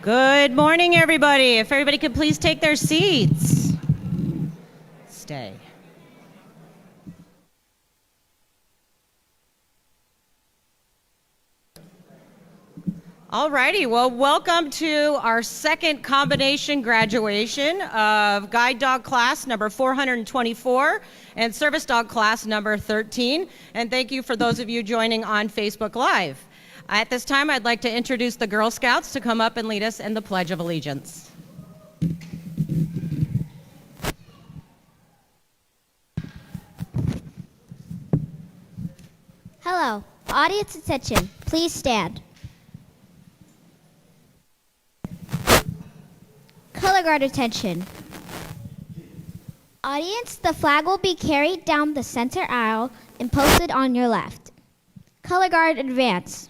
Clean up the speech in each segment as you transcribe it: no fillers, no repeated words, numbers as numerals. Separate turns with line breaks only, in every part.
Good morning, everybody. If everybody could please take their seats. Stay. All righty, well, welcome to our second combination graduation of Guide Dog class number 424 and Service Dog class number 13. And thank you for those of you joining on Facebook Live. At this time, I'd like to introduce the Girl Scouts to come up and lead us in the Pledge of Allegiance.
Hello, audience attention, please stand. Color guard attention. Audience, the flag will be carried down the center aisle and posted on your left. Color guard advance.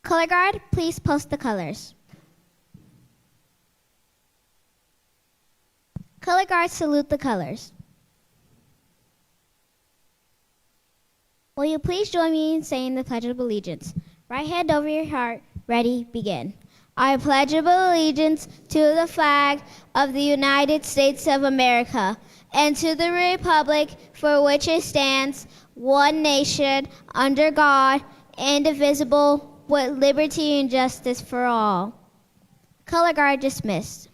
Color guard, please post the colors. Color guard, salute the colors. Will you please join me in saying the Pledge of Allegiance? Right hand over your heart, ready, begin. I pledge allegiance to the flag of the United States of America and to the republic for which it stands, one nation, under God, indivisible, with liberty and justice for all. Color guard dismissed.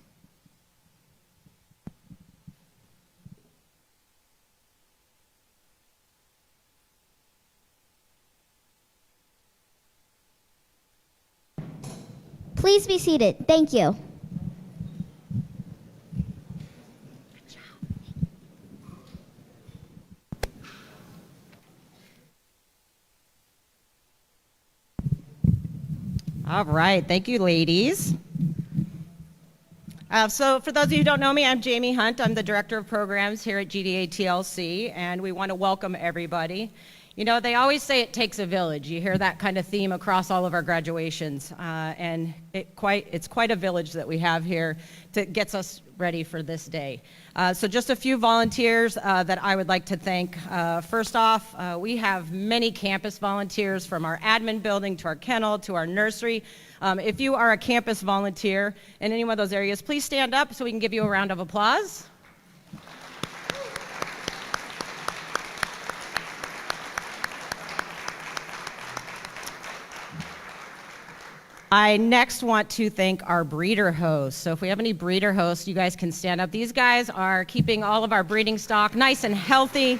Please be seated. Thank you.
All right, thank you, ladies. So for those of you who don't know me, I'm Jamie Hunt. I'm the Director of Programs here at GDA TLC, and we want to welcome everybody. You know, they always say it takes a village. You hear that kind of theme across all of our graduations, and it's quite a village that we have here that gets us ready for this day. So just a few volunteers that I would like to thank. First off, we have many campus volunteers from our admin building to our kennel to our nursery. If you are a campus volunteer in any one of those areas, please stand up so we can give you a round of applause. I next want to thank our breeder hosts. So if we have any breeder hosts, you guys can stand up. These guys are keeping all of our breeding stock nice and healthy.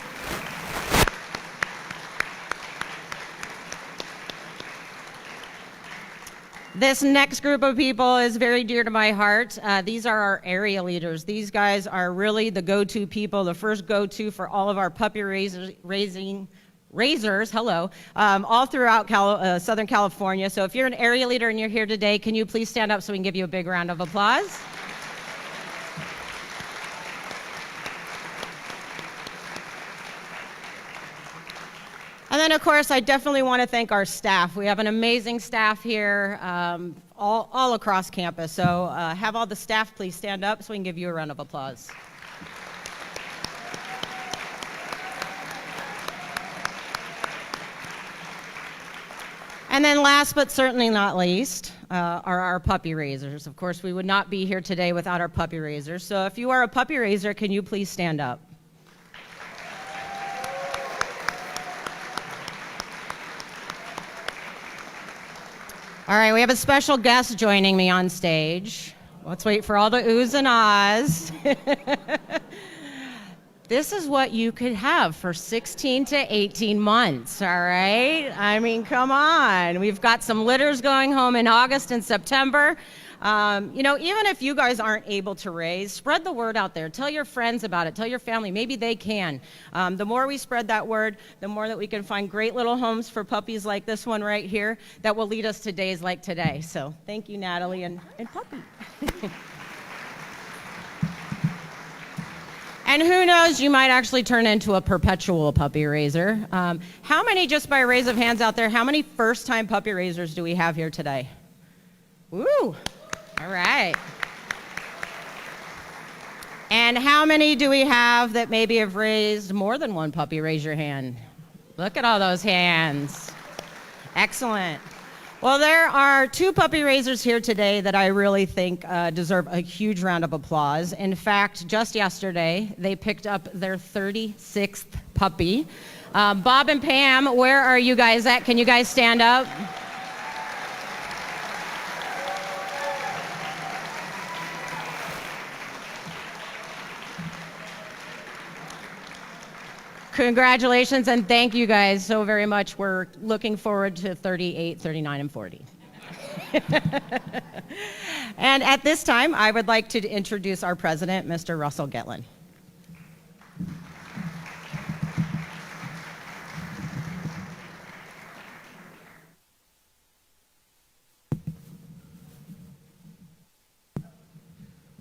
This next group of people is very dear to my heart. These are our area leaders. These guys are really the go-to people, the first go-to for all of our puppy raisers, all throughout Southern California. So if you're an area leader and you're here today, can you please stand up so we can give you a big round of applause? And then, of course, I definitely want to thank our staff. We have an amazing staff here all across campus. So have all the staff please stand up so we can give you a round of applause. And then last but certainly not least are our puppy raisers. Of course, we would not be here today without our puppy raisers. So if you are a puppy raiser, can you please stand up? All right, we have a special guest joining me on stage. Let's wait for all the oohs and ahs. This is what you could have for 16 to 18 months, all right? I mean, come on. We've got some litters going home in August and September. Even if you guys aren't able to raise, spread the word out there. Tell your friends about it. Tell your family. Maybe they can. The more we spread that word, the more that we can find great little homes for puppies like this one right here that will lead us to days like today. So thank you, Natalie and Puppy. And who knows, you might actually turn into a perpetual puppy raiser. How many, just by a raise of hands out there, how many first-time puppy raisers do we have here today? Woo! All right. And how many do we have that maybe have raised more than one puppy? Raise your hand. Look at all those hands. Excellent. Well, there are 2 puppy raisers here today that I really think deserve a huge round of applause. In fact, just yesterday, they picked up their 36th puppy. Bob and Pam, where are you guys at? Can you guys stand up? Congratulations, and thank you guys so very much. We're looking forward to 38, 39, and 40. And at this time, I would like to introduce our president, Mr. Russell Getlin.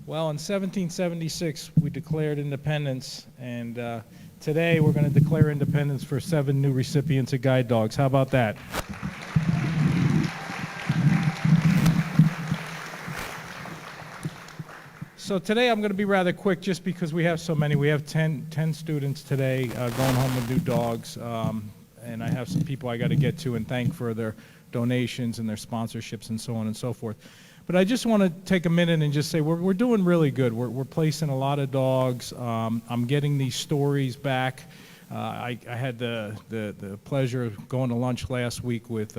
Well, in 1776, we declared independence, and today we're going to declare independence for 7 new recipients of guide dogs. How about that? So today I'm going to be rather quick just because we have so many. We have 10 students today going home with new dogs, and I have some people I got to get to and thank for their donations and their sponsorships and so on and so forth. But I just want to take a minute and just say we're doing really good. We're placing a lot of dogs. I'm getting these stories back. I had the pleasure of going to lunch last week with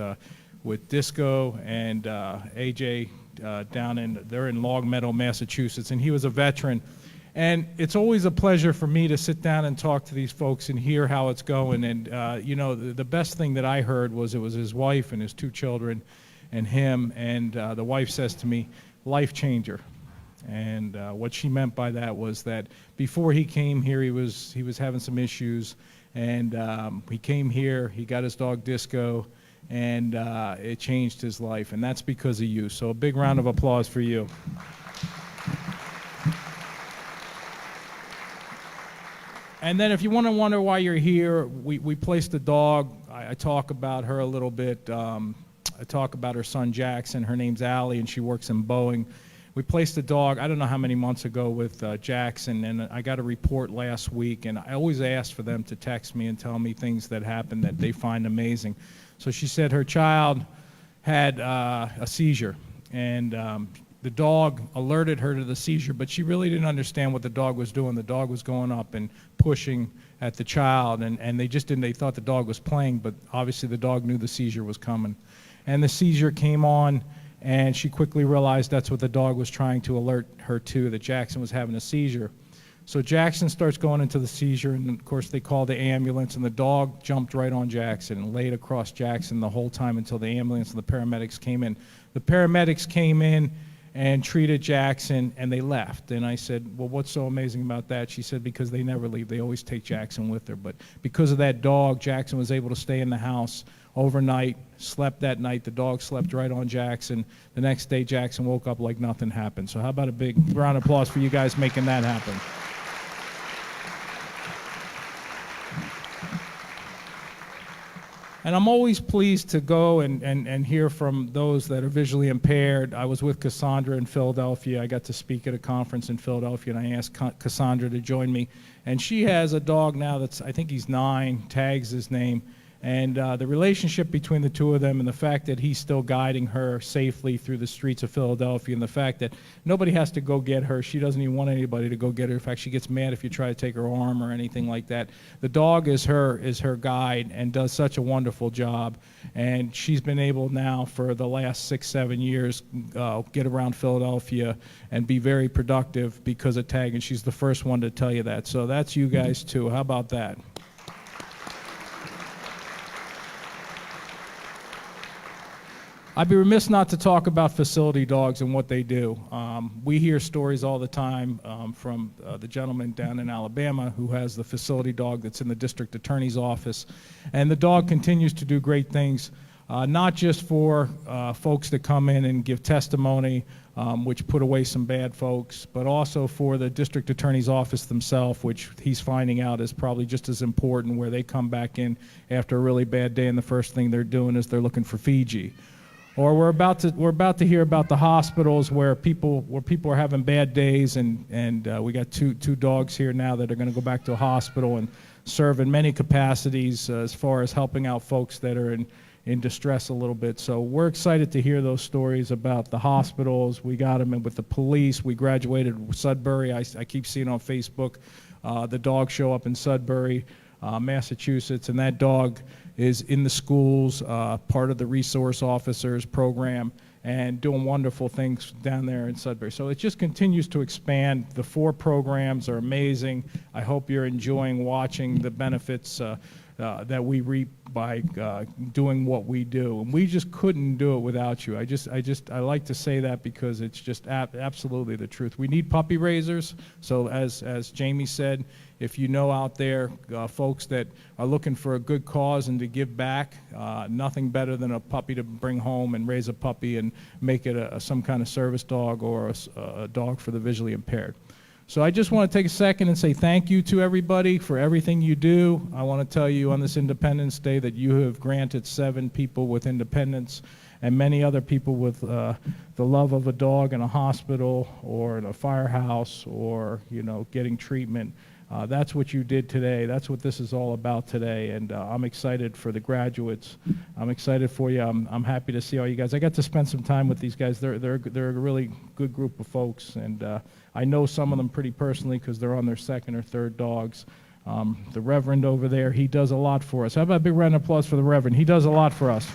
Disco and AJ they're in Long Meadow, Massachusetts, and he was a veteran. And it's always a pleasure for me to sit down and talk to these folks and hear how it's going. And the best thing that I heard was it was his wife and his 2 children and him, and the wife says to me, life changer. And what she meant by that was that before he came here, he was having some issues, and he came here, he got his dog Disco, and it changed his life, and that's because of you. So a big round of applause for you. And then if you want to wonder why you're here, we placed a dog. I talk about her a little bit. I talk about her son Jackson. Her name's Allie, and she works in Boeing. We placed a dog, I don't know how many months ago, with Jackson, and I got a report last week, and I always ask for them to text me and tell me things that happen that they find amazing. So she said her child had a seizure, and the dog alerted her to the seizure, but she really didn't understand what the dog was doing. The dog was going up and pushing at the child, and they thought the dog was playing, but obviously the dog knew the seizure was coming. And the seizure came on, and she quickly realized that's what the dog was trying to alert her to, that Jackson was having a seizure. So Jackson starts going into the seizure, and of course they called the ambulance, and the dog jumped right on Jackson and laid across Jackson the whole time until the ambulance and the paramedics came in. The paramedics came in and treated Jackson, and they left. And I said, well, what's so amazing about that? She said, because they never leave. They always take Jackson with her. But because of that dog, Jackson was able to stay in the house overnight, slept that night. The dog slept right on Jackson. The next day, Jackson woke up like nothing happened. So how about a big round of applause for you guys making that happen? And I'm always pleased to go and hear from those that are visually impaired. I was with Cassandra in Philadelphia. I got to speak at a conference in Philadelphia, and I asked Cassandra to join me. And she has a dog now that's, I think he's 9, Tag's his name. And the relationship between the two of them, and the fact that he's still guiding her safely through the streets of Philadelphia, and the fact that nobody has to go get her. She doesn't even want anybody to go get her. In fact, she gets mad if you try to take her arm or anything like that. The dog is her guide and does such a wonderful job. And she's been able now for the last 6, 7 years get around Philadelphia and be very productive because of Tag. And she's the first one to tell you that. So that's you guys too. How about that? I'd be remiss not to talk about facility dogs and what they do. We hear stories all the time from the gentleman down in Alabama who has the facility dog that's in the district attorney's office. And the dog continues to do great things, not just for folks that come in and give testimony, which put away some bad folks, but also for the district attorney's office themselves, which he's finding out is probably just as important, where they come back in after a really bad day and the first thing they're doing is they're looking for Fiji. Or we're about to hear about the hospitals where people are having bad days, and we got two dogs here now that are going to go back to a hospital and serve in many capacities as far as helping out folks that are in distress a little bit. So we're excited to hear those stories about the hospitals. We got them in with the police. We graduated with Sudbury. I keep seeing on Facebook the dog show up in Sudbury, Massachusetts, and that dog is in the schools, part of the resource officers program, and doing wonderful things down there in Sudbury. So it just continues to expand. The 4 programs are amazing. I hope you're enjoying watching the benefits that we reap by doing what we do. And we just couldn't do it without you. I like to say that because it's just absolutely the truth. We need puppy raisers. So as Jamie said, if you know out there folks that are looking for a good cause and to give back, nothing better than a puppy to bring home and raise a puppy and make it some kind of service dog or a dog for the visually impaired. So I just want to take a second and say thank you to everybody for everything you do. I want to tell you on this Independence Day that you have granted 7 people with independence and many other people with the love of a dog in a hospital or in a firehouse or, getting treatment. That's what you did today. That's what this is all about today, and I'm excited for the graduates. I'm excited for you. I'm happy to see all you guys. I got to spend some time with these guys. They're a really good group of folks, and I know some of them pretty personally because they're on their 2nd or 3rd dogs. The Reverend over there, he does a lot for us. How about a big round of applause for the Reverend? He does a lot for us.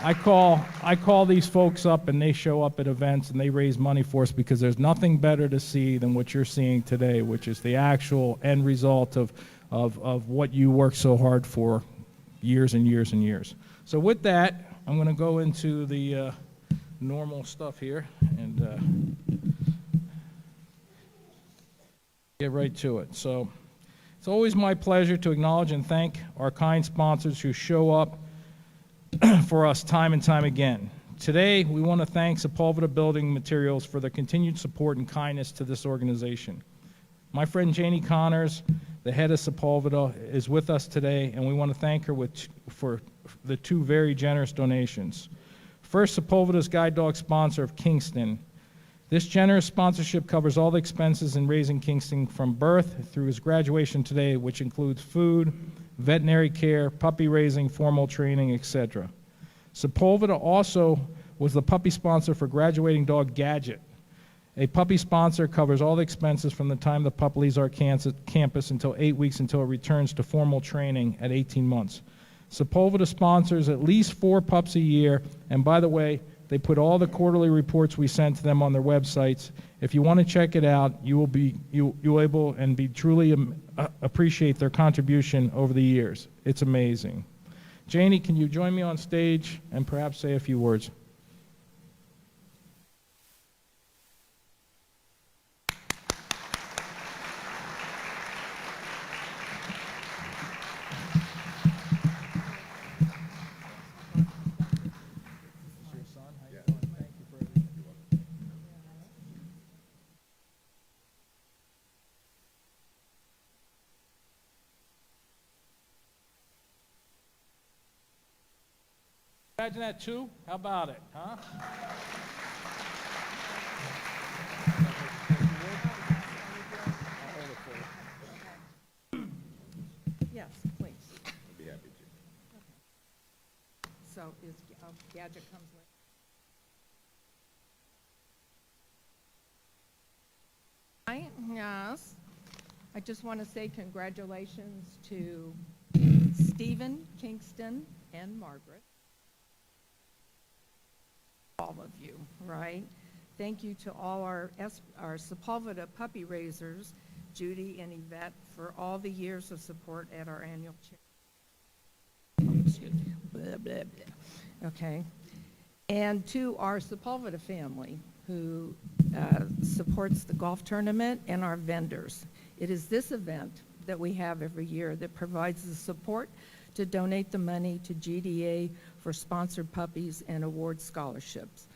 I call these folks up and they show up at events and they raise money for us because there's nothing better to see than what you're seeing today, which is the actual end result of what you worked so hard for years and years and years. So with that, I'm going to go into the normal stuff here and get right to it. So it's always my pleasure to acknowledge and thank our kind sponsors who show up for us time and time again. Today, we want to thank Sepulveda Building Materials for their continued support and kindness to this organization. My friend Janie Connors, the head of Sepulveda, is with us today, and we want to thank her for the 2 very generous donations. First, Sepulveda's guide dog sponsor of Kingston. This generous sponsorship covers all the expenses in raising Kingston from birth through his graduation today, which includes food, veterinary care, puppy raising, formal training, etc. Sepulveda also was the puppy sponsor for graduating dog Gadget. A puppy sponsor covers all the expenses from the time the pup leaves our campus until 8 weeks until it returns to formal training at 18 months. Sepulveda sponsors at least 4 pups a year, and by the way, they put all the quarterly reports we send to them on their websites. If you want to check it out, you'll able and be truly appreciate their contribution over the years. It's amazing. Janie, can you join me on stage and perhaps say a few words? Imagine that too? How about it, huh?
Yes, please. I'd be happy to. So is Gadget comes later. Yes. I just want to say congratulations to Stephen, Kingston, and Margaret. All of you, right? Thank you to all our Sepulveda puppy raisers, Judy and Yvette, for all the years of support at our annual charity.
excuse me, blah, blah, blah. Okay. And to our Sepulveda family, who supports the golf tournament and our vendors. It is this event that we have every year that provides the support to donate the money to GDA for sponsored puppies and award scholarships.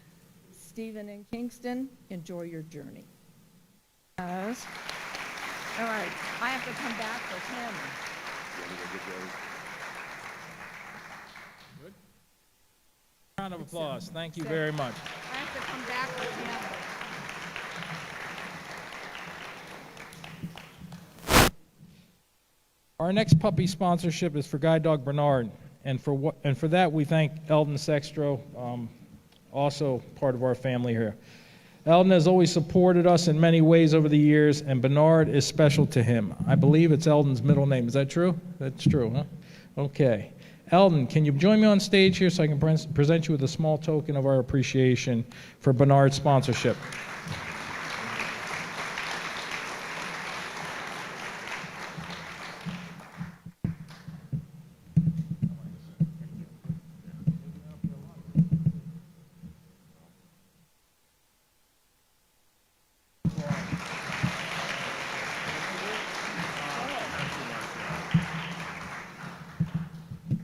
Stephen and Kingston, enjoy your journey. Yes. All right, I have to come back for Tammy.
Round of applause. Thank you very much.
I have to come back for Tammy.
Our next puppy sponsorship is for Guide Dog Bernard, and for that we thank Eldon Sextro, also part of our family here. Eldon has always supported us in many ways over the years, and Bernard is special to him. I believe it's Eldon's middle name. Is that true? That's true, huh? Okay. Eldon, can you join me on stage here so I can present you with a small token of our appreciation for Bernard's sponsorship?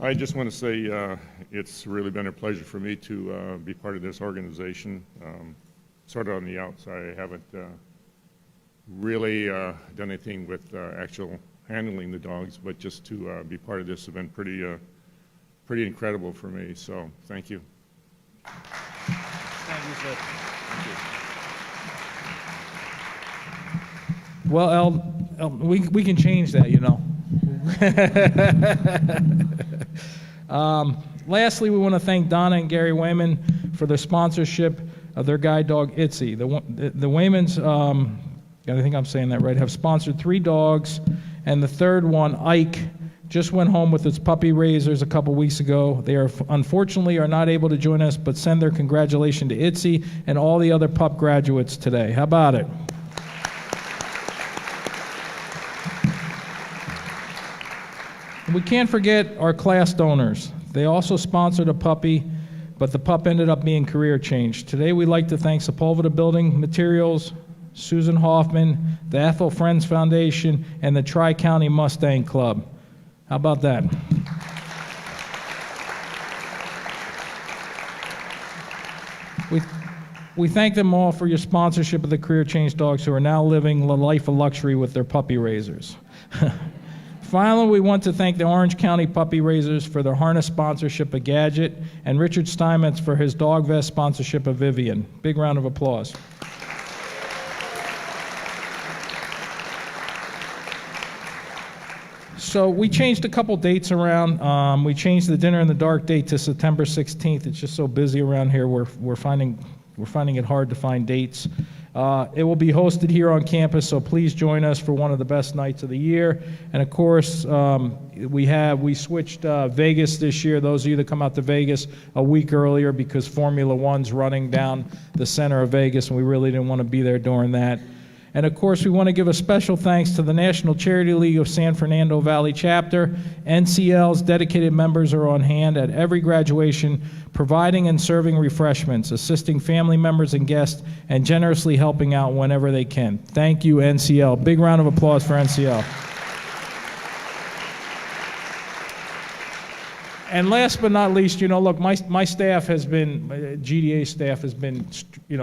I just want to say it's really been a pleasure for me to be part of this organization. Sort of on the outside, I haven't really done anything with actual handling the dogs, but just to be part of this has been pretty incredible for me. So thank you.
Thank you, sir. Well, Eldon, we can change that, you know. Lastly, we want to thank Donna and Gary Wayman for their sponsorship of their guide dog, Itzy. The Waymans, I think I'm saying that right, have sponsored 3 dogs, and the third one, Ike, just went home with its puppy raisers a couple weeks ago. They unfortunately are not able to join us, but send their congratulations to Itzy and all the other pup graduates today. How about it? We can't forget our class donors. They also sponsored a puppy, but the pup ended up being career changed. Today we'd like to thank Sepulveda Building Materials, Susan Hoffman, the Ethel Friends Foundation, and the Tri-County Mustang Club. How about that? We thank them all for your sponsorship of the career change dogs who are now living a life of luxury with their puppy raisers. Finally, we want to thank the Orange County Puppy Raisers for their harness sponsorship of Gadget, and Richard Steinmetz for his dog vest sponsorship of Vivian. Big round of applause. So we changed a couple dates around. We changed the Dinner in the Dark date to September 16th. It's just so busy around here. We're finding it hard to find dates. It will be hosted here on campus, so please join us for one of the best nights of the year. And of course, we switched Vegas this year. Those of you that come out to Vegas a week earlier, because Formula One's running down the center of Vegas, and we really didn't want to be there during that. And of course, we want to give a special thanks to the National Charity League of San Fernando Valley Chapter. NCL's dedicated members are on hand at every graduation, providing and serving refreshments, assisting family members and guests, and generously helping out whenever they can. Thank you, NCL. Big round of applause for NCL. And last but not least, look, my staff has been, GDA staff has been,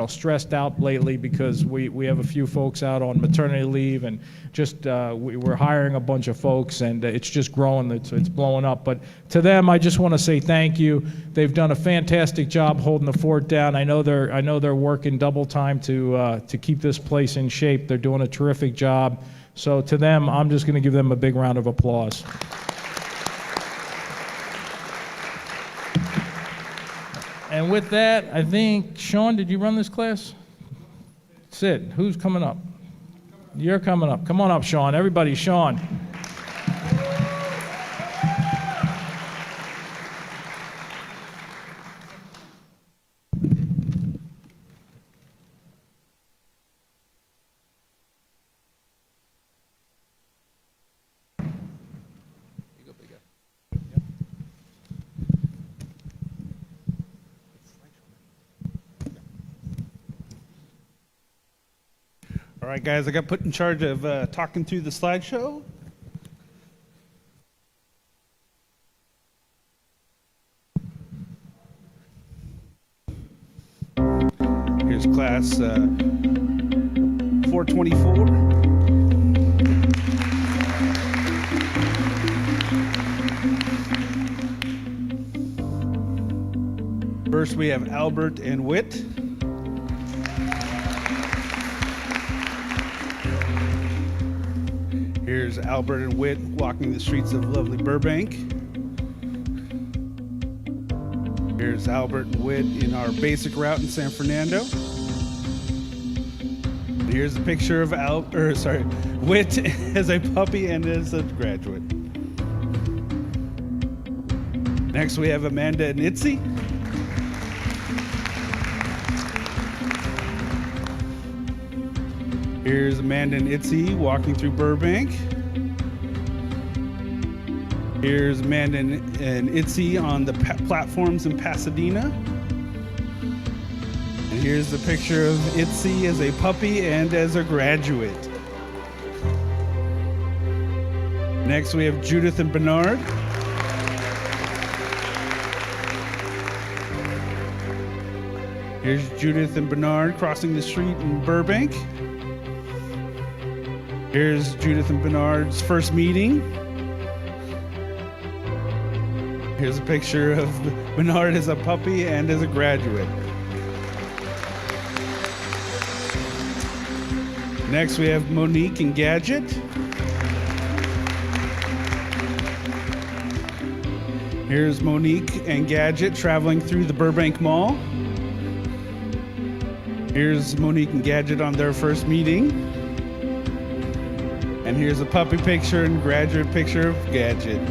stressed out lately because we have a few folks out on maternity leave, and just we're hiring a bunch of folks, and it's just growing, it's blowing up. But to them, I just want to say thank you. They've done a fantastic job holding the fort down. I know they're working double time to keep this place in shape. They're doing a terrific job. So to them, I'm just going to give them a big round of applause. And with that, I think, Sean, did you run this class? Sid, who's coming up? You're coming up. Come on up, Sean. Everybody, Sean.
right, guys, I got put in charge of talking through the slideshow. Here's class 424. First, we have Albert and Whit. Here's Albert and Whit walking the streets of lovely Burbank. Here's Albert and Whit in our basic route in San Fernando. Here's a picture of Whit as a puppy and as a graduate. Next, we have Amanda and Itzy. Here's Amanda and Itzy walking through Burbank. Here's Amanda and Itzy on the platforms in Pasadena. And here's the picture of Itzy as a puppy and as a graduate. Next, we have Judith and Bernard. Here's Judith and Bernard crossing the street in Burbank. Here's Judith and Bernard's first meeting. Here's a picture of Bernard as a puppy and as a graduate. Next, we have Monique and Gadget. Here's Monique and Gadget traveling through the Burbank Mall. Here's Monique and Gadget on their first meeting. And here's a puppy picture and graduate picture of Gadget.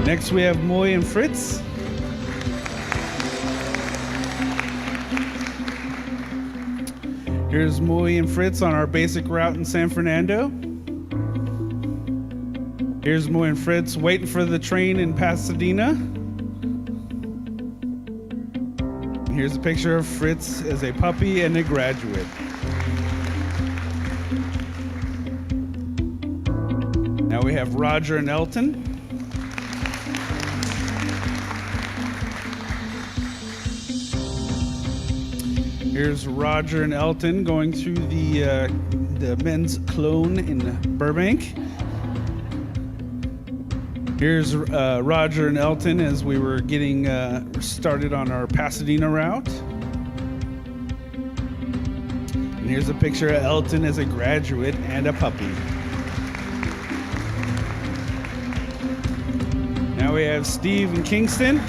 Next, we have Moy and Fritz. Here's Moy and Fritz on our basic route in San Fernando. Here's Moy and Fritz waiting for the train in Pasadena. Here's a picture of Fritz as a puppy and a graduate. Now we have Roger and Elton. Here's Roger and Elton going through the men's clone in Burbank. Here's Roger and Elton as we were getting started on our Pasadena route. And here's a picture of Elton as a graduate and a puppy. Now we have Steve and Kingston.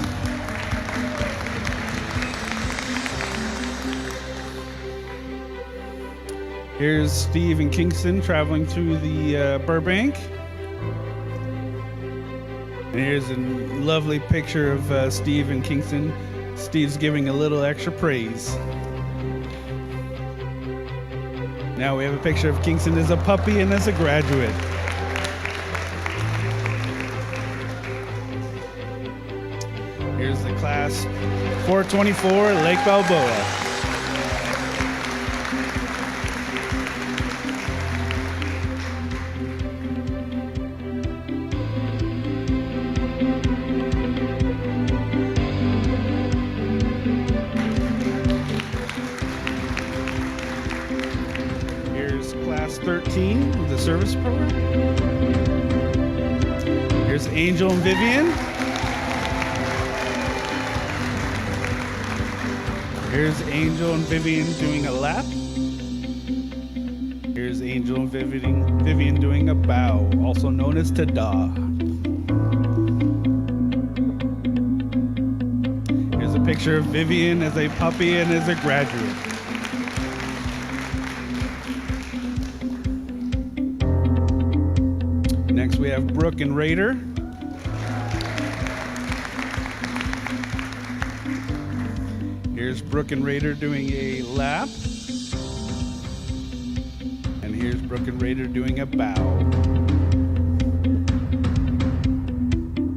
Here's Steve and Kingston traveling through the Burbank. And here's a lovely picture of Steve and Kingston. Steve's giving a little extra praise. Now we have a picture of Kingston as a puppy and as a graduate. Here's the class 424 Lake Balboa. Class 13 of the service program. Here's Angel and Vivian. Here's Angel and Vivian doing a lap. Here's Angel and Vivian doing a bow, also known as ta-da. Here's a picture of Vivian as a puppy and as a graduate. Next, we have Brooke and Raider. Here's Brooke and Raider doing a lap. And here's Brooke and Raider doing a bow.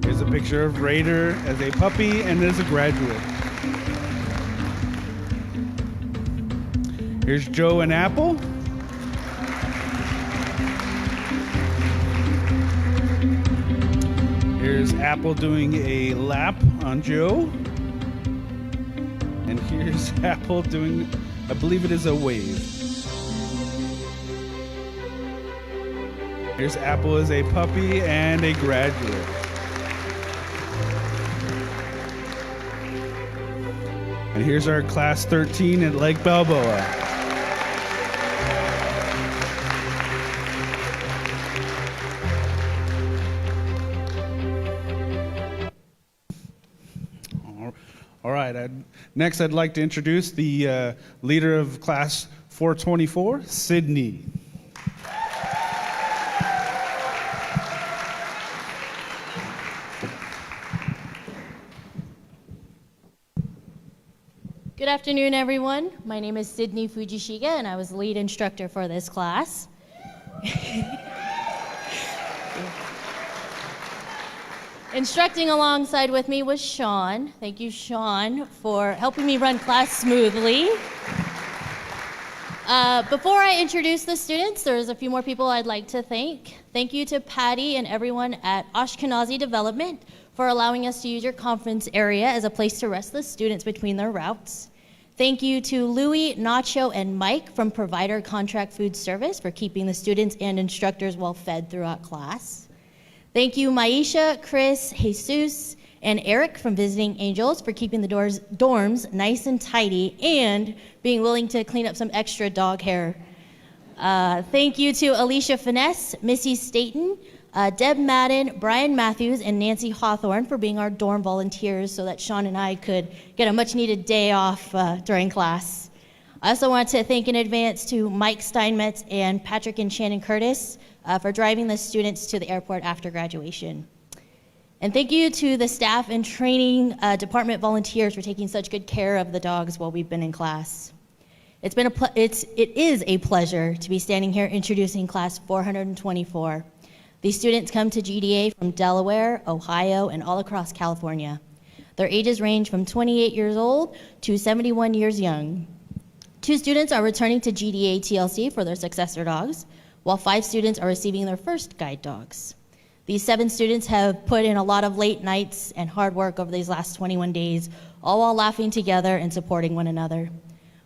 Here's a picture of Raider as a puppy and as a graduate. Here's Joe and Apple. Here's Apple doing a lap on Joe. And here's Apple doing, I believe it is a wave. Here's Apple as a puppy and a graduate. And here's our class 13 at Lake Balboa. All right, next I'd like to introduce the leader of class 424, Sydney.
Good afternoon, everyone. My name is Sydney Fujishiga, and I was the lead instructor for this class. Instructing alongside with me was Sean. Thank you, Sean, for helping me run class smoothly. Before I introduce the students, there's a few more people I'd like to thank. Thank you to Patty and everyone at Ashkenazi Development for allowing us to use your conference area as a place to rest the students between their routes. Thank you to Louie, Nacho, and Mike from Provider Contract Food Service for keeping the students and instructors well fed throughout class. Thank you, Maisha, Chris, Jesus, and Eric from Visiting Angels for keeping the dorms nice and tidy and being willing to clean up some extra dog hair. Thank you to Alicia Finesse, Missy Staten, Deb Madden, Brian Matthews, and Nancy Hawthorne for being our dorm volunteers so that Sean and I could get a much-needed day off during class. I also want to thank in advance to Mike Steinmetz and Patrick and Shannon Curtis for driving the students to the airport after graduation. And thank you to the staff and training department volunteers for taking such good care of the dogs while we've been in class. It is a pleasure to be standing here introducing class 424. These students come to GDA from Delaware, Ohio, and all across California. Their ages range from 28 years old to 71 years young. 2 students are returning to GDA TLC for their successor dogs, while 5 students are receiving their first guide dogs. These 7 students have put in a lot of late nights and hard work over these last 21 days, all while laughing together and supporting one another.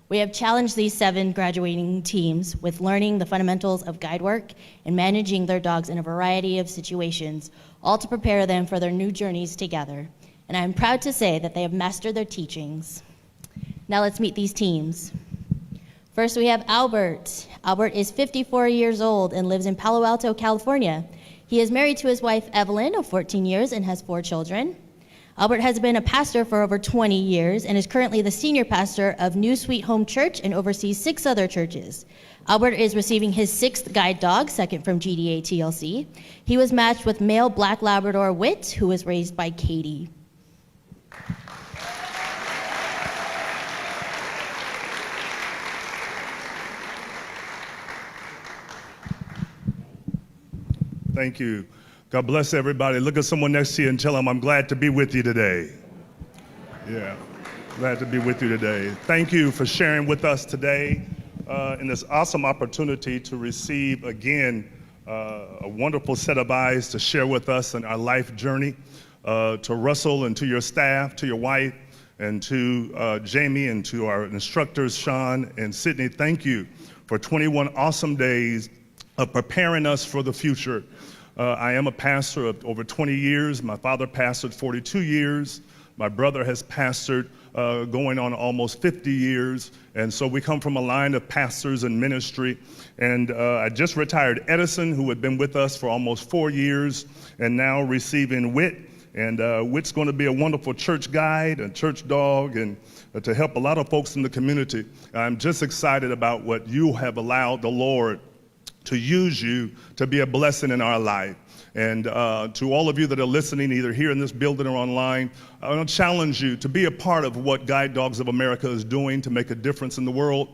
We have challenged these 7 graduating teams with learning the fundamentals of guide work and managing their dogs in a variety of situations, all to prepare them for their new journeys together. And I'm proud to say that they have mastered their teachings. Now let's meet these teams. First, we have Albert. Albert is 54 years old and lives in Palo Alto, California. He is married to his wife, Evelyn, of 14 years and has 4 children. Albert has been a pastor for over 20 years and is currently the senior pastor of New Sweet Home Church and oversees 6 other churches. Albert is receiving his 6th guide dog, second from GDA TLC. He was matched with male Black Labrador Wit, who was raised by Katie.
Thank you. God bless everybody. Look at someone next to you and tell them, I'm glad to be with you today. Yeah, glad to be with you today. Thank you for sharing with us today in this awesome opportunity to receive, again, a wonderful set of eyes to share with us in our life journey. To Russell and to your staff, to your wife, and to Jamie and to our instructors, Sean and Sydney, thank you for 21 awesome days of preparing us for the future. I am a pastor of over 20 years. My father pastored 42 years. My brother has pastored going on almost 50 years. And so we come from a line of pastors and ministry. And I just retired Edison, who had been with us for almost 4 years, and now receiving Whit. And Whit's going to be a wonderful church guide, a church dog, and to help a lot of folks in the community. I'm just excited about what you have allowed the Lord to use you to be a blessing in our life. And to all of you that are listening, either here in this building or online, I want to challenge you to be a part of what Guide Dogs of America is doing to make a difference in the world.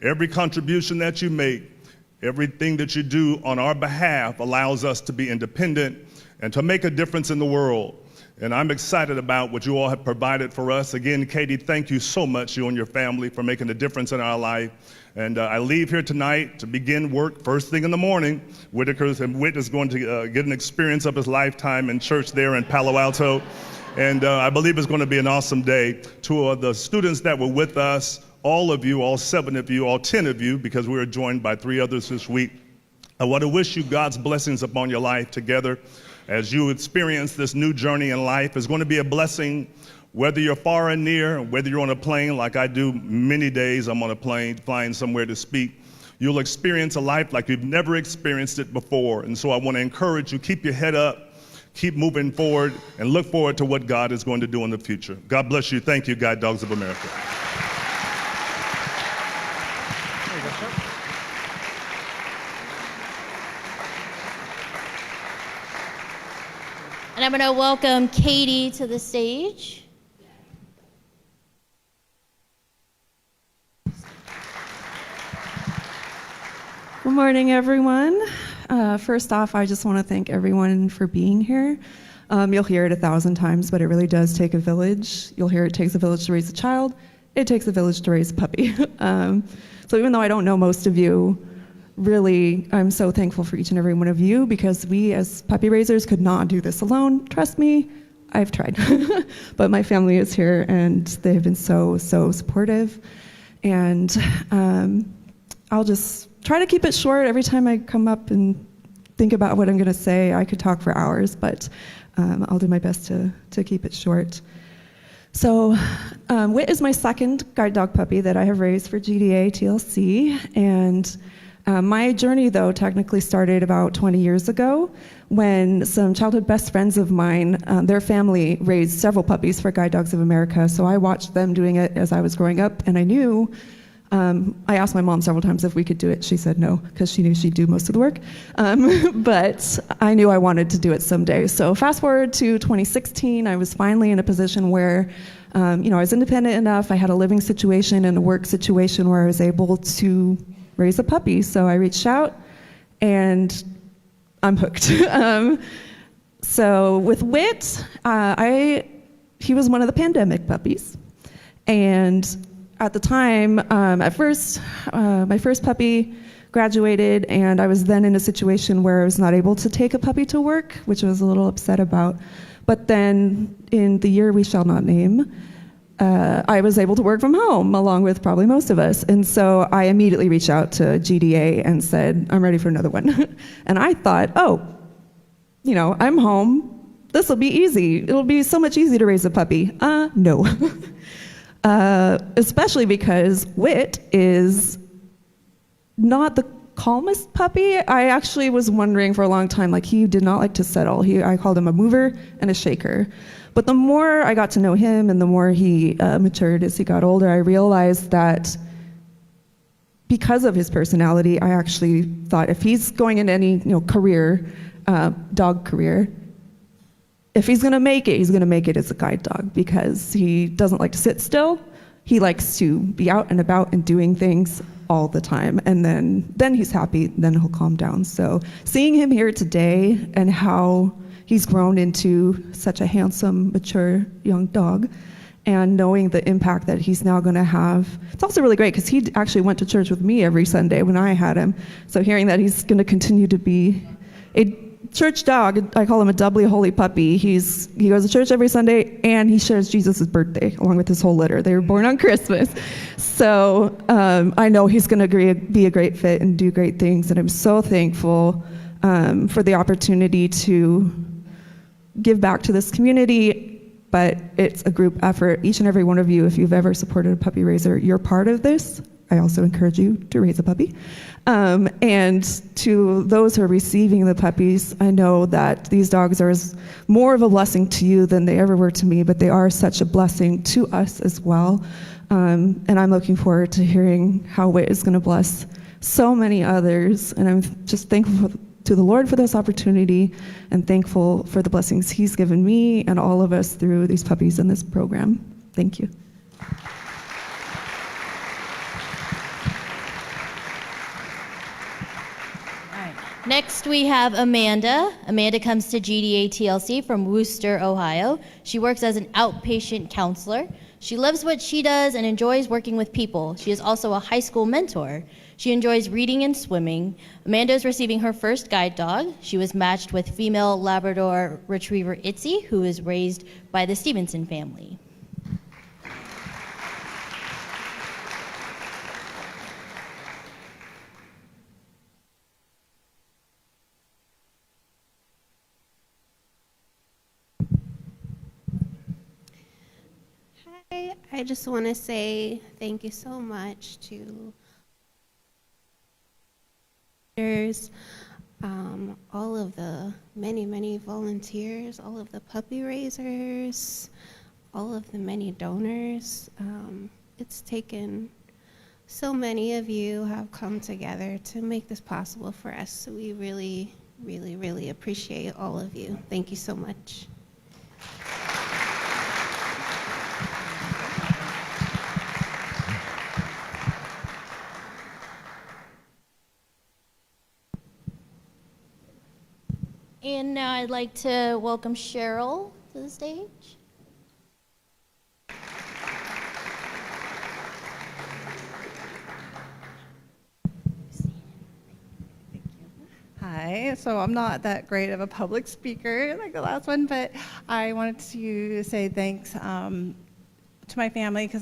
Every contribution that you make, everything that you do on our behalf allows us to be independent and to make a difference in the world. And I'm excited about what you all have provided for us. Again, Katie, thank you so much, you and your family, for making a difference in our life. And I leave here tonight to begin work first thing in the morning. Whit is going to get an experience of his lifetime in church there in Palo Alto. And I believe it's going to be an awesome day. To the students that were with us, all of you, all 7 of you, all 10 of you, because we were joined by 3 others this week, I want to wish you God's blessings upon your life together. As you experience this new journey in life, it's going to be a blessing, whether you're far and near, whether you're on a plane like I do many days. I'm on a plane flying somewhere to speak. You'll experience a life like you've never experienced it before. And so I want to encourage you, keep your head up, keep moving forward, and look forward to what God is going to do in the future. God bless you. Thank you, Guide Dogs of America.
And I'm going to welcome Katie to the stage.
Good morning, everyone. First off, I just want to thank everyone for being here. You'll hear it 1,000 times, but it really does take a village. You'll hear it takes a village to raise a child. It takes a village to raise a puppy. So even though I don't know most of you, really, I'm so thankful for each and every one of you, because we as puppy raisers could not do this alone. Trust me, I've tried. But my family is here, and they've been so supportive. And I'll just try to keep it short. Every time I come up and think about what I'm going to say, I could talk for hours, but I'll do my best to keep it short. So Whit is my second guide dog puppy that I have raised for GDA TLC, and my journey, though, technically started about 20 years ago when some childhood best friends of mine, their family raised several puppies for Guide Dogs of America, so I watched them doing it as I was growing up, and I knew, I asked my mom several times if we could do it. She said no, because she knew she'd do most of the work, but I knew I wanted to do it someday. So fast forward to 2016, I was finally in a position where I was independent enough, I had a living situation and a work situation where I was able to raise a puppy. So I reached out and I'm hooked. So with Whit, he was one of the pandemic puppies. And at the time, my first puppy graduated, and I was then in a situation where I was not able to take a puppy to work, which I was a little upset about. But then in the year we shall not name, I was able to work from home, along with probably most of us. And so I immediately reached out to GDA and said, I'm ready for another one. And I thought, I'm home. This will be easy. It'll be so much easier to raise a puppy. No. Especially because Whit is not the calmest puppy. I actually was wondering for a long time, he did not like to settle. I called him a mover and a shaker. But the more I got to know him and the more he matured as he got older, I realized that because of his personality, I actually thought if he's going into any career, dog career, if he's going to make it, he's going to make it as a guide dog, because he doesn't like to sit still. He likes to be out and about and doing things all the time. And then he's happy, then he'll calm down. So seeing him here today and how he's grown into such a handsome, mature young dog, and knowing the impact that he's now going to have. It's also really great because he actually went to church with me every Sunday when I had him. So hearing that he's going to continue to be a church dog, I call him a doubly holy puppy. He goes to church every Sunday, and he shares Jesus' birthday along with his whole litter. They were born on Christmas. So I know he's going to be a great fit and do great things, and I'm so thankful for the opportunity to give back to this community, but it's a group effort. Each and every one of you, if you've ever supported a puppy raiser, you're part of this. I also encourage you to raise a puppy. And to those who are receiving the puppies, I know that these dogs are more of a blessing to you than they ever were to me, but they are such a blessing to us as well. And I'm looking forward to hearing how Whit is going to bless so many others. And I'm just thankful to the Lord for this opportunity, and thankful for the blessings he's given me and all of us through these puppies in this program. Thank you.
right. Next, we have Amanda. Amanda comes to GDA TLC from Wooster, Ohio. She works as an outpatient counselor. She loves what she does and enjoys working with people. She is also a high school mentor. She enjoys reading and swimming. Amanda is receiving her first guide dog. She was matched with female Labrador Retriever Itzy, who is raised by the Stevenson family.
Hi, I just want to say thank you so much to all of the many volunteers, all of the puppy raisers, all of the many donors. It's taken so many of you have come together to make this possible for us. So we really appreciate all of you. Thank you so much.
And now I'd like to welcome Cheryl to the stage.
Hi, so I'm not that great of a public speaker like the last one, but I wanted to say thanks to my family because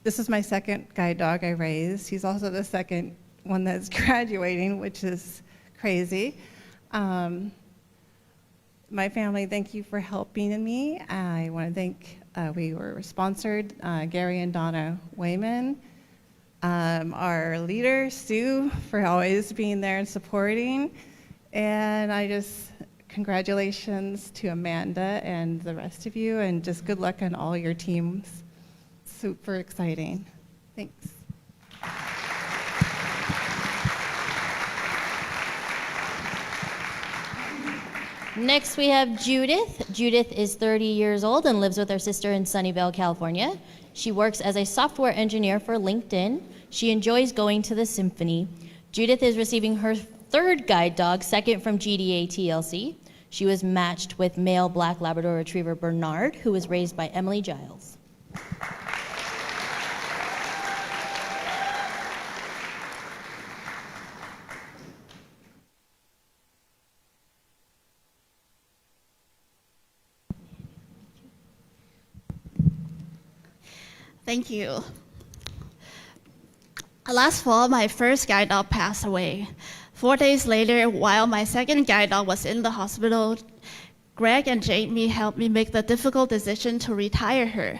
this is my second guide dog I raised. He's also the second one that's graduating, which is crazy. My family, thank you for helping me. I want to thank, we were sponsored, Gary and Donna Wayman, our leader, Sue, for always being there and supporting. And congratulations to Amanda and the rest of you, and just good luck on all your teams. Super exciting. Thanks.
Next, we have Judith. Judith is 30 years old and lives with her sister in Sunnyvale, California. She works as a software engineer for LinkedIn. She enjoys going to the symphony. Judith is receiving her third guide dog, second from GDA TLC. She was matched with male black Labrador Retriever Bernard, who was raised by Emily Giles.
Thank you. Last fall, my first guide dog passed away. 4 days later, while my second guide dog was in the hospital, Greg and Jamie helped me make the difficult decision to retire her.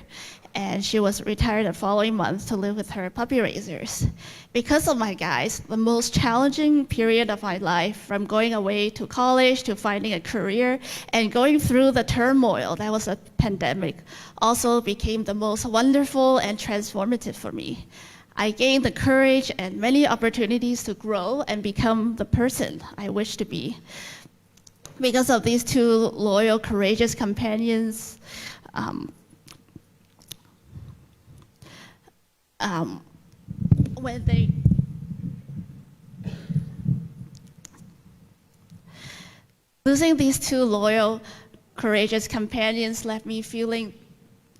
And she was retired the following month to live with her puppy raisers. Because of my guides, the most challenging period of my life, from going away to college to finding a career and going through the turmoil that was a pandemic, also became the most wonderful and transformative for me. I gained the courage and many opportunities to grow and become the person I wish to be. Because of these two loyal, courageous companions, losing these two loyal, courageous companions left me feeling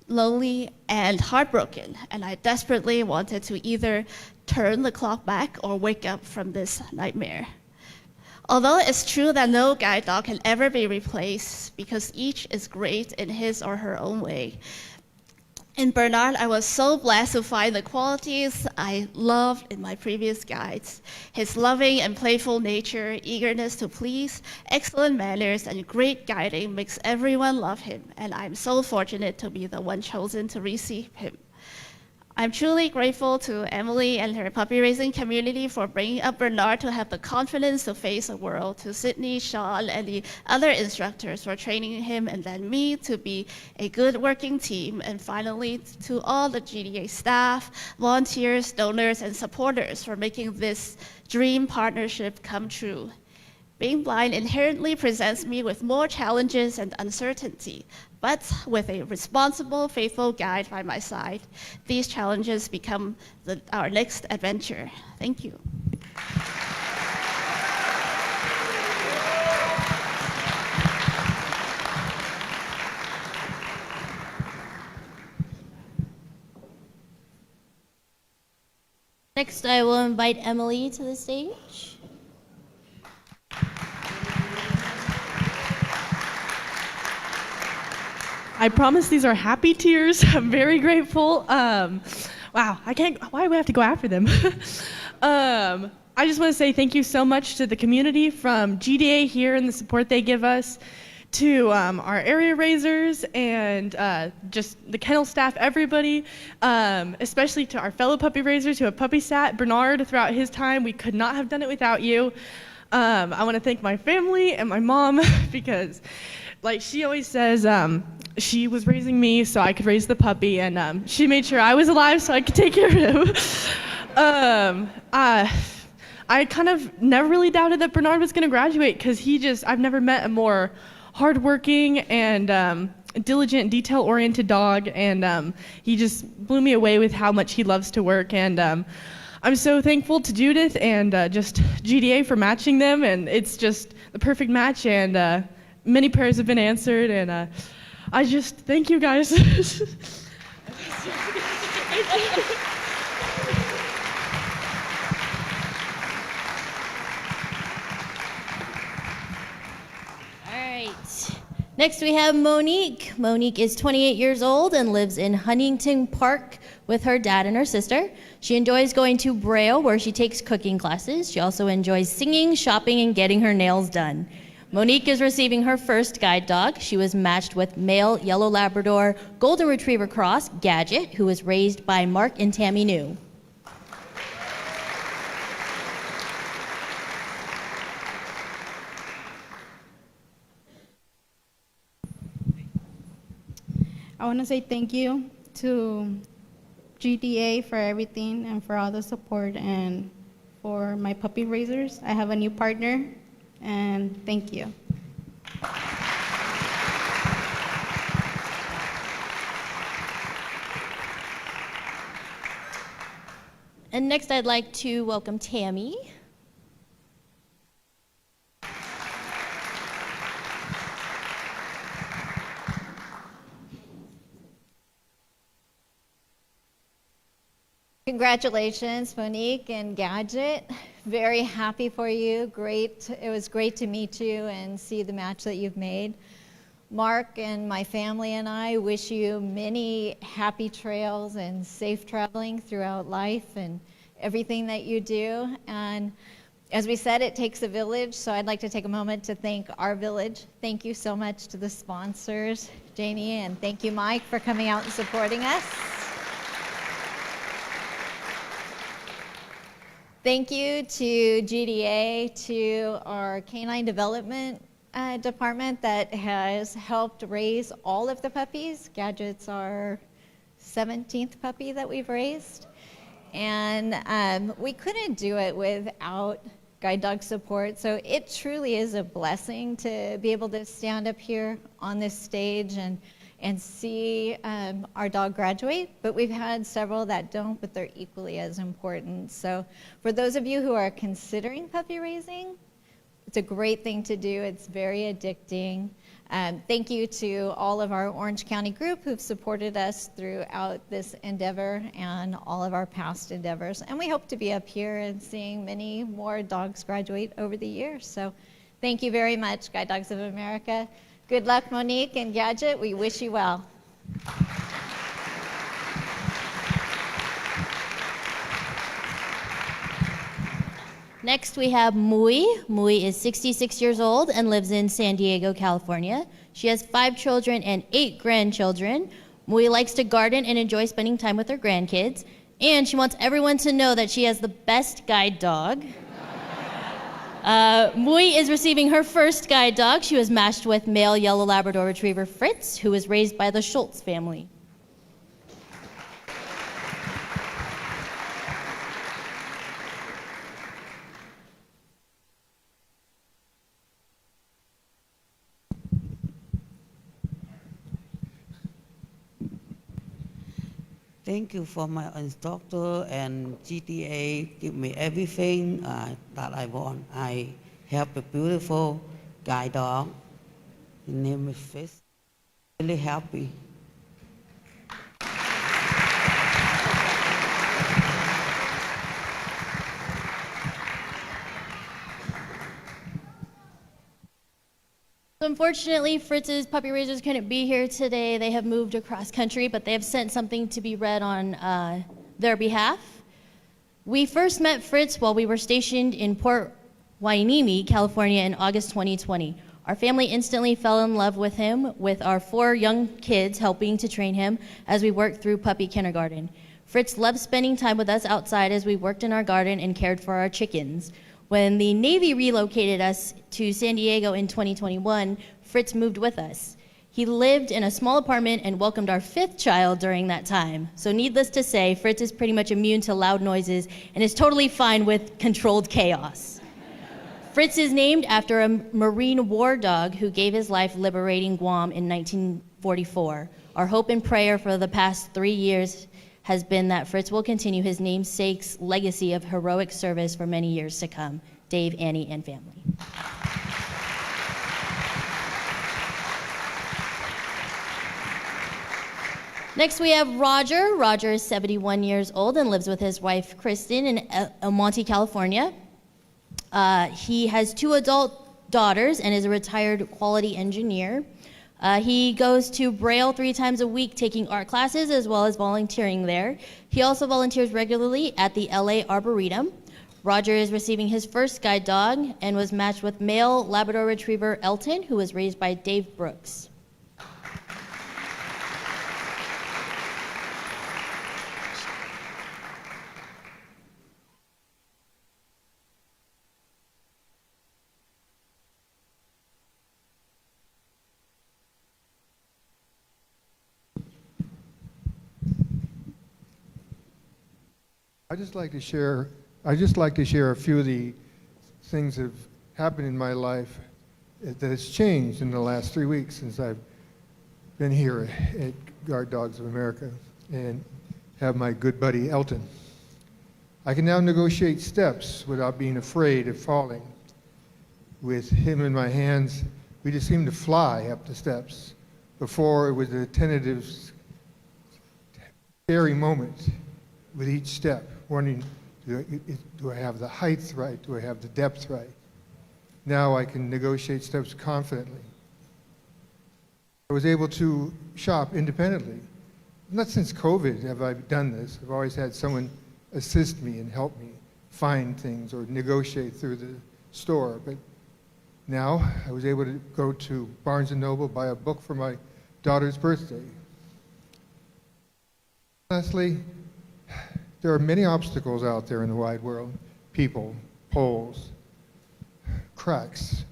lonely and heartbroken, and I desperately wanted to either turn the clock back or wake up from this nightmare. Although it's true that no guide dog can ever be replaced because each is great in his or her own way, in Bernard, I was so blessed to find the qualities I loved in my previous guides. His loving and playful nature, eagerness to please, excellent manners, and great guiding makes everyone love him, and I'm so fortunate to be the one chosen to receive him. I'm truly grateful to Emily and her puppy raising community for bringing up Bernard to have the confidence to face the world, to Sydney, Sean, and the other instructors for training him, and then me to be a good working team, and finally to all the GDA staff, volunteers, donors, and supporters for making this dream partnership come true. Being blind inherently presents me with more challenges and uncertainty, but with a responsible, faithful guide by my side, these challenges become our next adventure. Thank you.
Next, I will invite Emily to the stage.
I promise these are happy tears. I'm very grateful. Wow, I can't, why do we have to go after them? I just want to say thank you so much to the community from GDA here and the support they give us, to our area raisers and just the kennel staff, everybody, especially to our fellow puppy raisers who have puppy sat, Bernard, throughout his time. We could not have done it without you. I want to thank my family and my mom because, like she always says, she was raising me so I could raise the puppy, and she made sure I was alive so I could take care of him. I kind of never really doubted that Bernard was going to graduate because I've never met a more hardworking and diligent, detail-oriented dog, and he just blew me away with how much he loves to work. And I'm so thankful to Judith and just GDA for matching them, and it's just the perfect match, and many prayers have been answered, and I just thank you guys.
Next, we have Monique. Monique is 28 years old and lives in Huntington Park with her dad and her sister. She enjoys going to Braille, where she takes cooking classes. She also enjoys singing, shopping, and getting her nails done. Monique is receiving her first guide dog. She was matched with male Yellow Labrador Golden Retriever Cross, Gadget, who was raised by Mark and Tammy New.
I want to say thank you to GDA for everything and for all the support, and for my puppy raisers. I have a new partner, and thank you.
And next, I'd like to welcome Tammy.
Congratulations, Monique and Gadget. Very happy for you. Great. It was great to meet you and see the match that you've made. Mark and my family and I wish you many happy trails and safe traveling throughout life and everything that you do. And as we said, it takes a village, so I'd like to take a moment to thank our village. Thank you so much to the sponsors, Jamie, and thank you, Mike, for coming out and supporting us. Thank you to GDA, to our canine development department that has helped raise all of the puppies. Gadget's our 17th puppy that we've raised. And we couldn't do it without guide dog support. So it truly is a blessing to be able to stand up here on this stage and see our dog graduate, but we've had several that don't, but they're equally as important. So for those of you who are considering puppy raising, it's a great thing to do. It's very addicting. Thank you to all of our Orange County group who've supported us throughout this endeavor and all of our past endeavors. And we hope to be up here and seeing many more dogs graduate over the years. So thank you very much, Guide Dogs of America. Good luck, Monique and Gadget. We wish you well.
Next, we have Mui. Mui is 66 years old and lives in San Diego, California. She has 5 children and 8 grandchildren. Mui likes to garden and enjoy spending time with her grandkids. And she wants everyone to know that she has the best guide dog. Mui is receiving her first guide dog. She was matched with male Yellow Labrador Retriever Fritz, who was raised by the Schultz family.
Thank you for my instructor and GTA give me everything that I want. I have a beautiful guide dog. His name is Fitz. Really happy.
So unfortunately, Fritz's puppy raisers couldn't be here today. They have moved across country, but they have sent something to be read on their behalf. We first met Fritz while we were stationed in Port Hueneme, California in August 2020. Our family instantly fell in love with him, with our 4 young kids helping to train him as we worked through puppy kindergarten. Fritz loved spending time with us outside as we worked in our garden and cared for our chickens. When the Navy relocated us to San Diego in 2021, Fritz moved with us. He lived in a small apartment and welcomed our 5th child during that time. So needless to say, Fritz is pretty much immune to loud noises and is totally fine with controlled chaos. Fritz is named after a Marine war dog who gave his life liberating Guam in 1944. Our hope and prayer for the past 3 years has been that Fritz will continue his namesake's legacy of heroic service for many years to come. Dave, Annie, and family. Next we have Roger. Roger is 71 years old and lives with his wife Kristen in El Monte, California. He has 2 adult daughters and is a retired quality engineer. He goes to Braille 3 times a week taking art classes as well as volunteering there. He also volunteers regularly at the LA Arboretum. Roger is receiving his first guide dog and was matched with male Labrador Retriever Elton, who was raised by Dave Brooks.
I'd just like to share a few of the things that have happened in my life that has changed in the last 3 weeks since I've been here at Guard Dogs of America and have my good buddy Elton. I can now negotiate steps without being afraid of falling. With him in my hands, we just seem to fly up the steps. Before, it was a tentative, scary moment with each step, wondering, do I have the height right? Do I have the depth right? Now I can negotiate steps confidently. I was able to shop independently. Not since COVID have I done this. I've always had someone assist me and help me find things or negotiate through the store. But now I was able to go to Barnes & Noble, buy a book for my daughter's birthday. Lastly, there are many obstacles out there in the wide world. People, poles, cracks,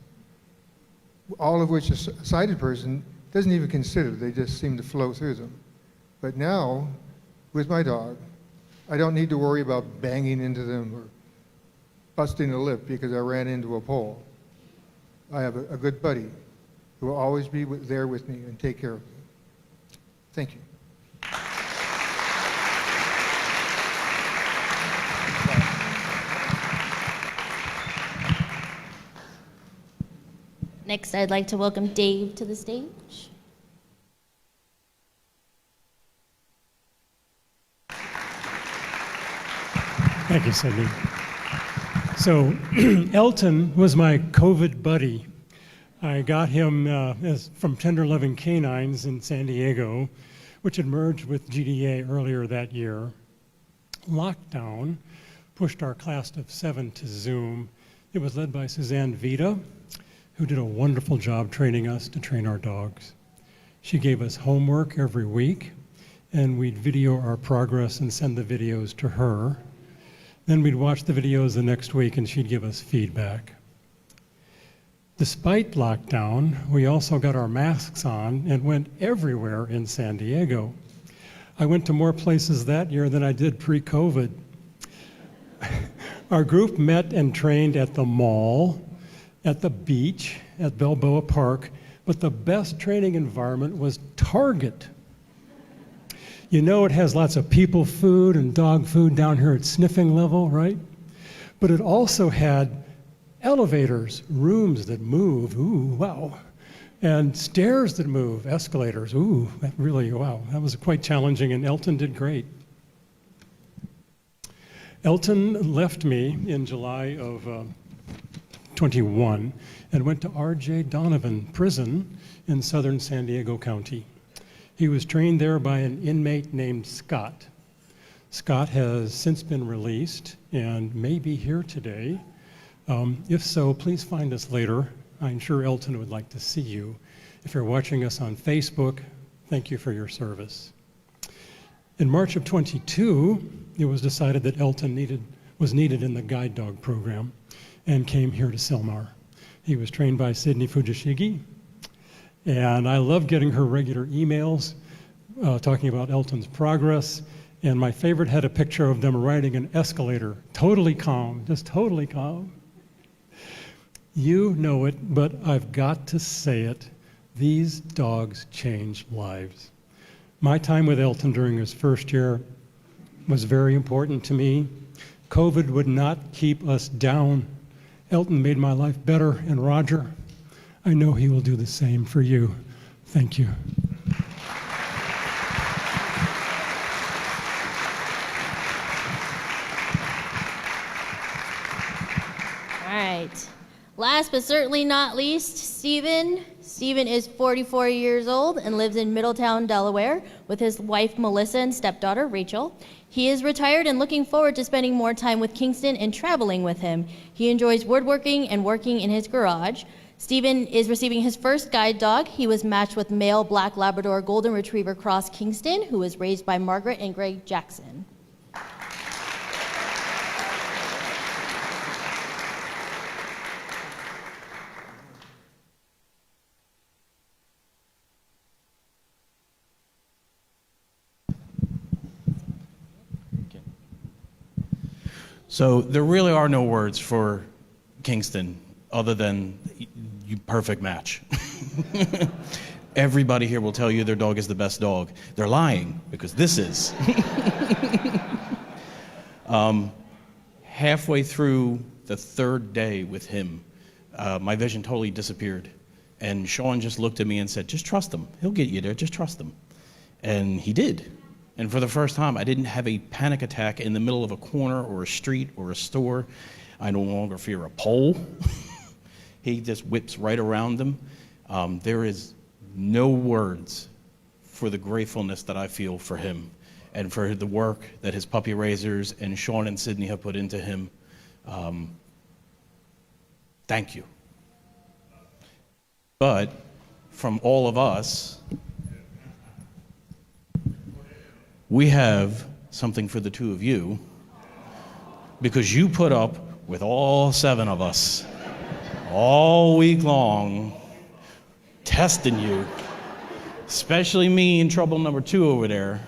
all of which a sighted person doesn't even consider. They just seem to flow through them. But now, with my dog, I don't need to worry about banging into them or busting a lip because I ran into a pole. I have a good buddy who will always be there with me and take care of me. Thank you.
Next, I'd like to welcome Dave to the stage.
Thank you, Sydney. So Elton was my COVID buddy. I got him from Tender Loving Canines in San Diego, which had merged with GDA earlier that year. Lockdown pushed our class of 7 to Zoom. It was led by Suzanne Vita, who did a wonderful job training us to train our dogs. She gave us homework every week, and we'd video our progress and send the videos to her. Then we'd watch the videos the next week and she'd give us feedback. Despite lockdown, we also got our masks on and went everywhere in San Diego. I went to more places that year than I did pre-COVID. Our group met and trained at the mall, at the beach, at Balboa Park, but the best training environment was Target. You know it has lots of people food and dog food down here at sniffing level, right? But it also had elevators, rooms that move, ooh, wow. And stairs that move, escalators, ooh, that really, wow. That was quite challenging, and Elton did great. Elton left me in July of 21 and went to R.J. Donovan Prison in southern San Diego County. He was trained there by an inmate named Scott. Scott has since been released and may be here today. If so, please find us later. I'm sure Elton would like to see you. If you're watching us on Facebook, thank you for your service. In March of 22, it was decided that Elton was needed in the guide dog program and came here to Sylmar. He was trained by Sydney Fujishige, and I love getting her regular emails talking about Elton's progress. And my favorite had a picture of them riding an escalator, totally calm, just totally calm. You know it, but I've got to say it. These dogs change lives. My time with Elton during his first year was very important to me. COVID would not keep us down. Elton made my life better, and Roger, I know he will do the same for you. Thank you.
All right. Last but certainly not least, Stephen. Stephen is 44 years old and lives in Middletown, Delaware, with his wife Melissa and stepdaughter Rachel. He is retired and looking forward to spending more time with Kingston and traveling with him. He enjoys woodworking and working in his garage. Stephen is receiving his first guide dog. He was matched with male Black Labrador Golden Retriever Cross Kingston, who was raised by Margaret and Greg Jackson.
So there really are no words for Kingston other than you perfect match. Everybody here will tell you their dog is the best dog. They're lying, because this is. Halfway through the third day with him, my vision totally disappeared. And Sean just looked at me and said, just trust him. He'll get you there, just trust him. And he did. And for the first time, I didn't have a panic attack in the middle of a corner or a street or a store. I no longer fear a pole. He just whips right around them. There is no words for the gratefulness that I feel for him and for the work that his puppy raisers and Sean and Sydney have put into him. Thank you. But from all of us, we have something for the two of you, because you put up with all 7 of us all week long, testing you, especially me in trouble number 2 over there,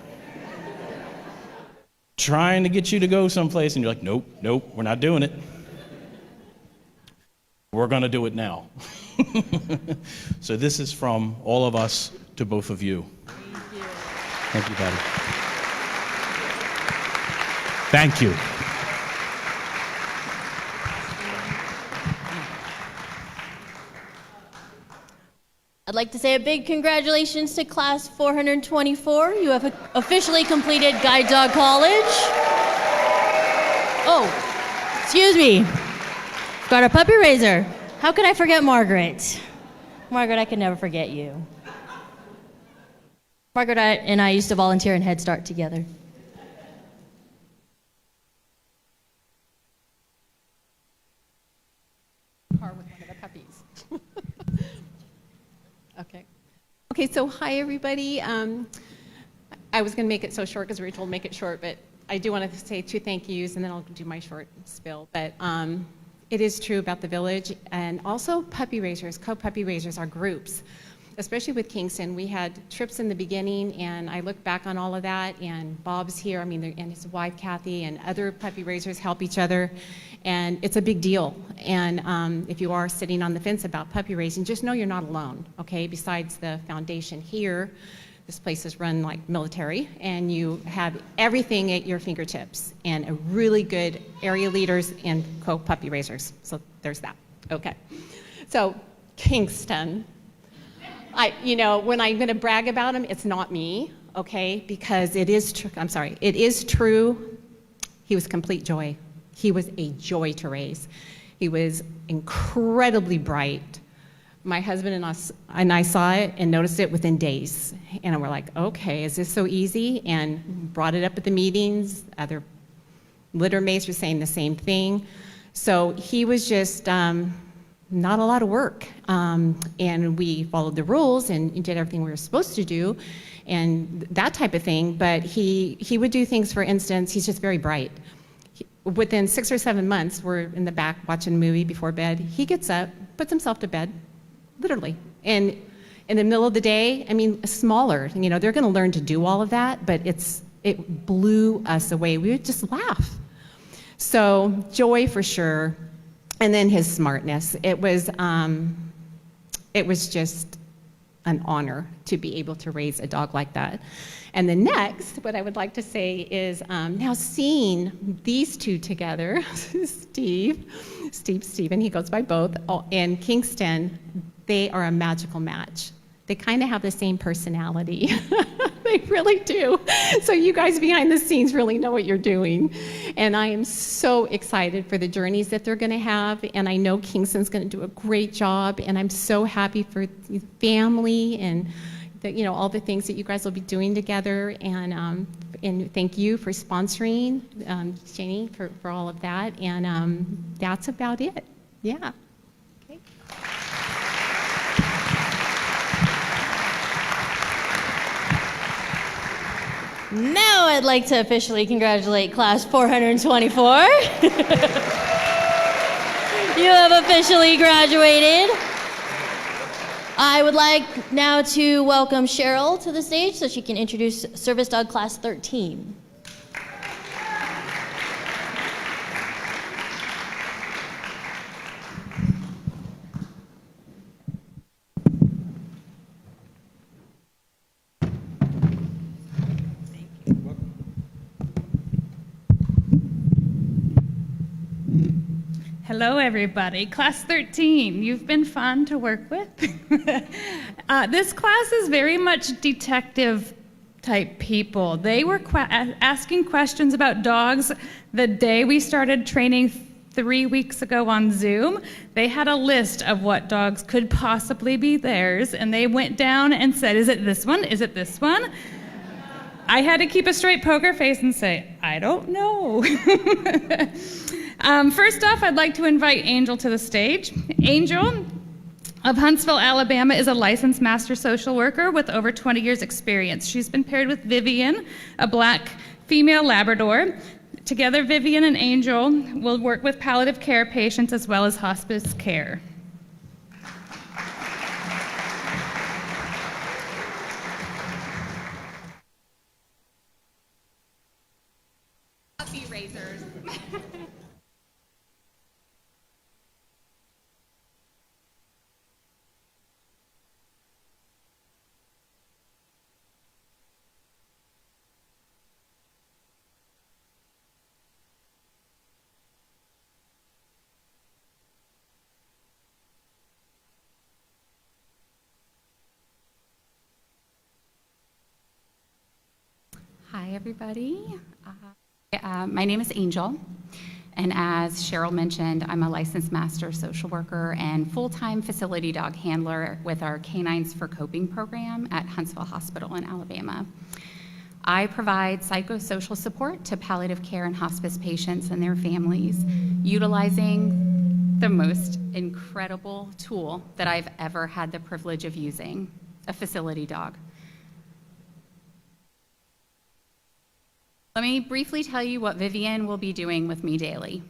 trying to get you to go someplace, and you're like, nope, nope, we're not doing it. We're going to do it now. So this is from all of us to both of you. Thank you, Patty. Thank you.
I'd like to say a big congratulations to class 424. You have officially completed Guide Dog College. Oh, excuse me. Got a puppy raiser. How could I forget Margaret? Margaret, I could never forget you. Margaret and I used to volunteer in Head Start together.
Car with one of the puppies. Okay, so hi everybody. I was going to make it so short because Rachel will make it short, but I do want to say 2 thank yous and then I'll do my short spill. But it is true about the village, and also puppy raisers, co-puppy raisers are groups. Especially with Kingston, we had trips in the beginning, and I look back on all of that, and Bob's here, and his wife Kathy, and other puppy raisers help each other, and it's a big deal. And if you are sitting on the fence about puppy raising, just know you're not alone, okay? Besides the foundation here, this place is run like military, and you have everything at your fingertips, and a really good area leaders and co-puppy raisers. So there's that. Okay. So Kingston. When I'm going to brag about him, it's not me, okay? Because it is true. I'm sorry. It is true. He was complete joy. He was a joy to raise. He was incredibly bright. My husband and I saw it and noticed it within days. And we're like, okay, is this so easy? And brought it up at the meetings. Other litter mates were saying the same thing. So he was just not a lot of work. And we followed the rules and did everything we were supposed to do and that type of thing. But he would do things, for instance, he's just very bright. Within 6 or 7 months, we're in the back watching a movie before bed. He gets up, puts himself to bed, literally. And in the middle of the day, I mean, smaller, you know, they're going to learn to do all of that, but it blew us away. We would just laugh. So joy for sure, and then his smartness. It was just an honor to be able to raise a dog like that. And the next, what I would like to say is now seeing these two together, Steve, and he goes by both, and Kingston, they are a magical match. They kind of have the same personality. They really do. So you guys behind the scenes really know what you're doing. And I am so excited for the journeys that they're going to have. And I know Kingston's going to do a great job. And I'm so happy for the family and all the things that you guys will be doing together. And thank you for sponsoring, Jenny, for all of that. And that's about it. Yeah. Okay.
Now I'd like to officially congratulate class 424. You have officially graduated. I would like now to welcome Cheryl to the stage so she can introduce Service Dog Class 13.
Hello, everybody. Class 13, you've been fun to work with. This class is very much detective type people. They were asking questions about dogs the day we started training 3 weeks ago on Zoom. They had a list of what dogs could possibly be theirs, and they went down and said, is it this one? Is it this one? I had to keep a straight poker face and say, I don't know. First off, I'd like to invite Angel to the stage. Angel of Huntsville, Alabama is a licensed master social worker with over 20 years experience. She's been paired with Vivian, a black female Labrador. Together, Vivian and Angel will work with palliative care patients as well as hospice care.
Puppy raisers.
Hi, everybody. My name is Angel, and as Cheryl mentioned, I'm a licensed master social worker and full-time facility dog handler with our Canines for Coping program at Huntsville Hospital in Alabama. I provide psychosocial support to palliative care and hospice patients and their families, utilizing the most incredible tool that I've ever had the privilege of using, a facility dog. Let me briefly tell you what Vivian will be doing with me daily.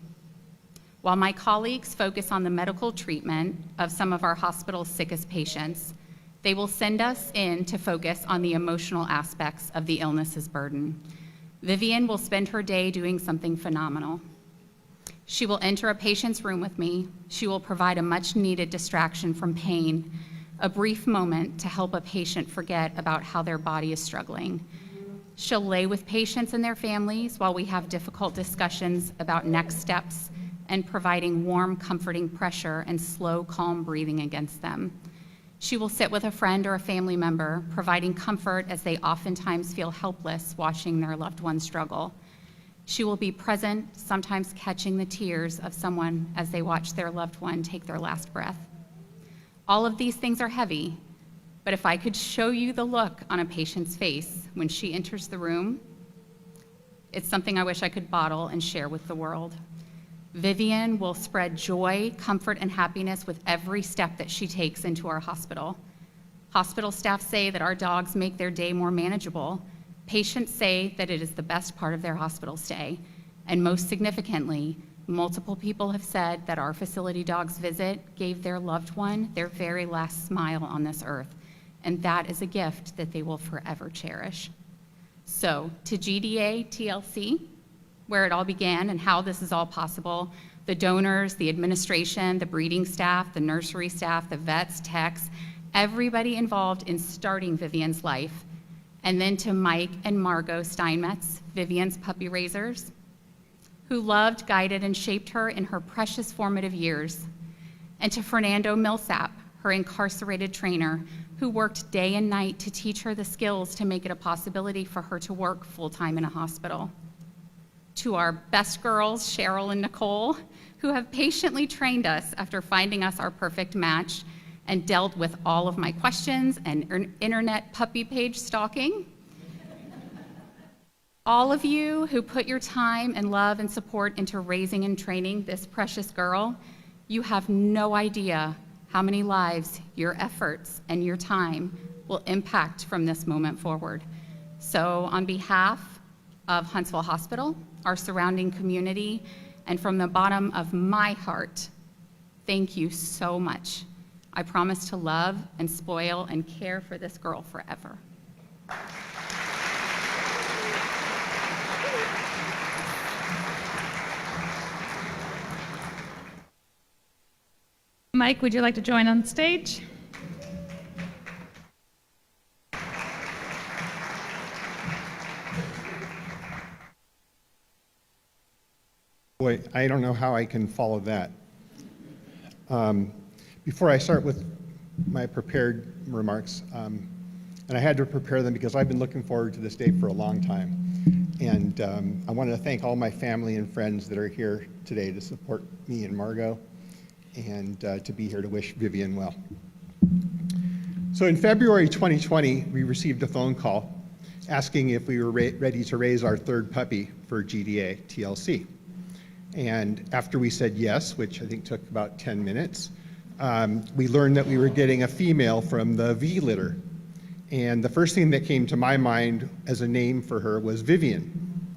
While my colleagues focus on the medical treatment of some of our hospital's sickest patients, they will send us in to focus on the emotional aspects of the illness's burden. Vivian will spend her day doing something phenomenal. She will enter a patient's room with me. She will provide a much-needed distraction from pain, a brief moment to help a patient forget about how their body is struggling. She'll lay with patients and their families while we have difficult discussions about next steps and providing warm, comforting pressure and slow, calm breathing against them. She will sit with a friend or a family member, providing comfort as they oftentimes feel helpless watching their loved one struggle. She will be present, sometimes catching the tears of someone as they watch their loved one take their last breath. All of these things are heavy, but if I could show you the look on a patient's face when she enters the room, it's something I wish I could bottle and share with the world. Vivian will spread joy, comfort, and happiness with every step that she takes into our hospital. Hospital staff say that our dogs make their day more manageable. Patients say that it is the best part of their hospital stay. And most significantly, multiple people have said that our facility dog's visit gave their loved one their very last smile on this earth. And that is a gift that they will forever cherish. So, to GDA TLC, where it all began and how this is all possible, the donors, the administration, the breeding staff, the nursery staff, the vets, techs, everybody involved in starting Vivian's life. And then to Mike and Margot Steinmetz, Vivian's puppy raisers, who loved, guided, and shaped her in her precious formative years. And to Fernando Millsap, her incarcerated trainer, who worked day and night to teach her the skills to make it a possibility for her to work full-time in a hospital. To our best girls, Cheryl and Nicole, who have patiently trained us after finding us our perfect match and dealt with all of my questions and internet puppy page stalking. All of you who put your time and love and support into raising and training this precious girl, you have no idea how many lives your efforts and your time will impact from this moment forward. So on behalf of Huntsville Hospital, our surrounding community, and from the bottom of my heart, thank you so much. I promise to love and spoil and care for this girl forever.
Mike, would you like to join on stage?
Boy, I don't know how I can follow that. Before I start with my prepared remarks, and I had to prepare them because I've been looking forward to this day for a long time. And I wanted to thank all my family and friends that are here today to support me and Margot, and to be here to wish Vivian well. So in February 2020, we received a phone call asking if we were ready to raise our third puppy for GDA TLC. And after we said yes, which I think took about 10 minutes, we learned that we were getting a female from the V litter. And the first thing that came to my mind as a name for her was Vivian.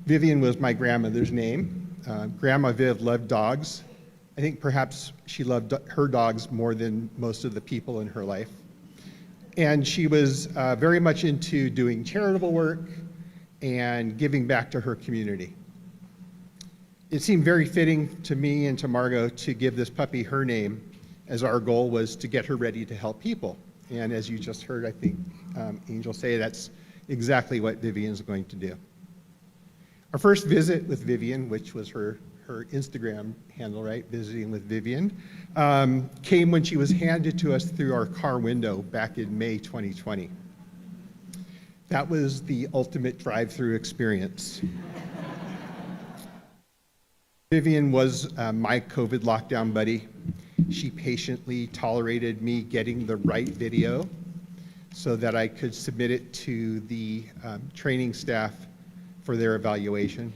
Vivian was my grandmother's name. Grandma Viv loved dogs. I think perhaps she loved her dogs more than most of the people in her life. And she was very much into doing charitable work and giving back to her community. It seemed very fitting to me and to Margot to give this puppy her name, as our goal was to get her ready to help people. And as you just heard, I think Angel say, that's exactly what Vivian's going to do. Our first visit with Vivian, which was her Instagram handle, right, Visiting with Vivian, came when she was handed to us through our car window back in May 2020. That was the ultimate drive-through experience. Vivian was my COVID lockdown buddy. She patiently tolerated me getting the right video so that I could submit it to the training staff for their evaluation.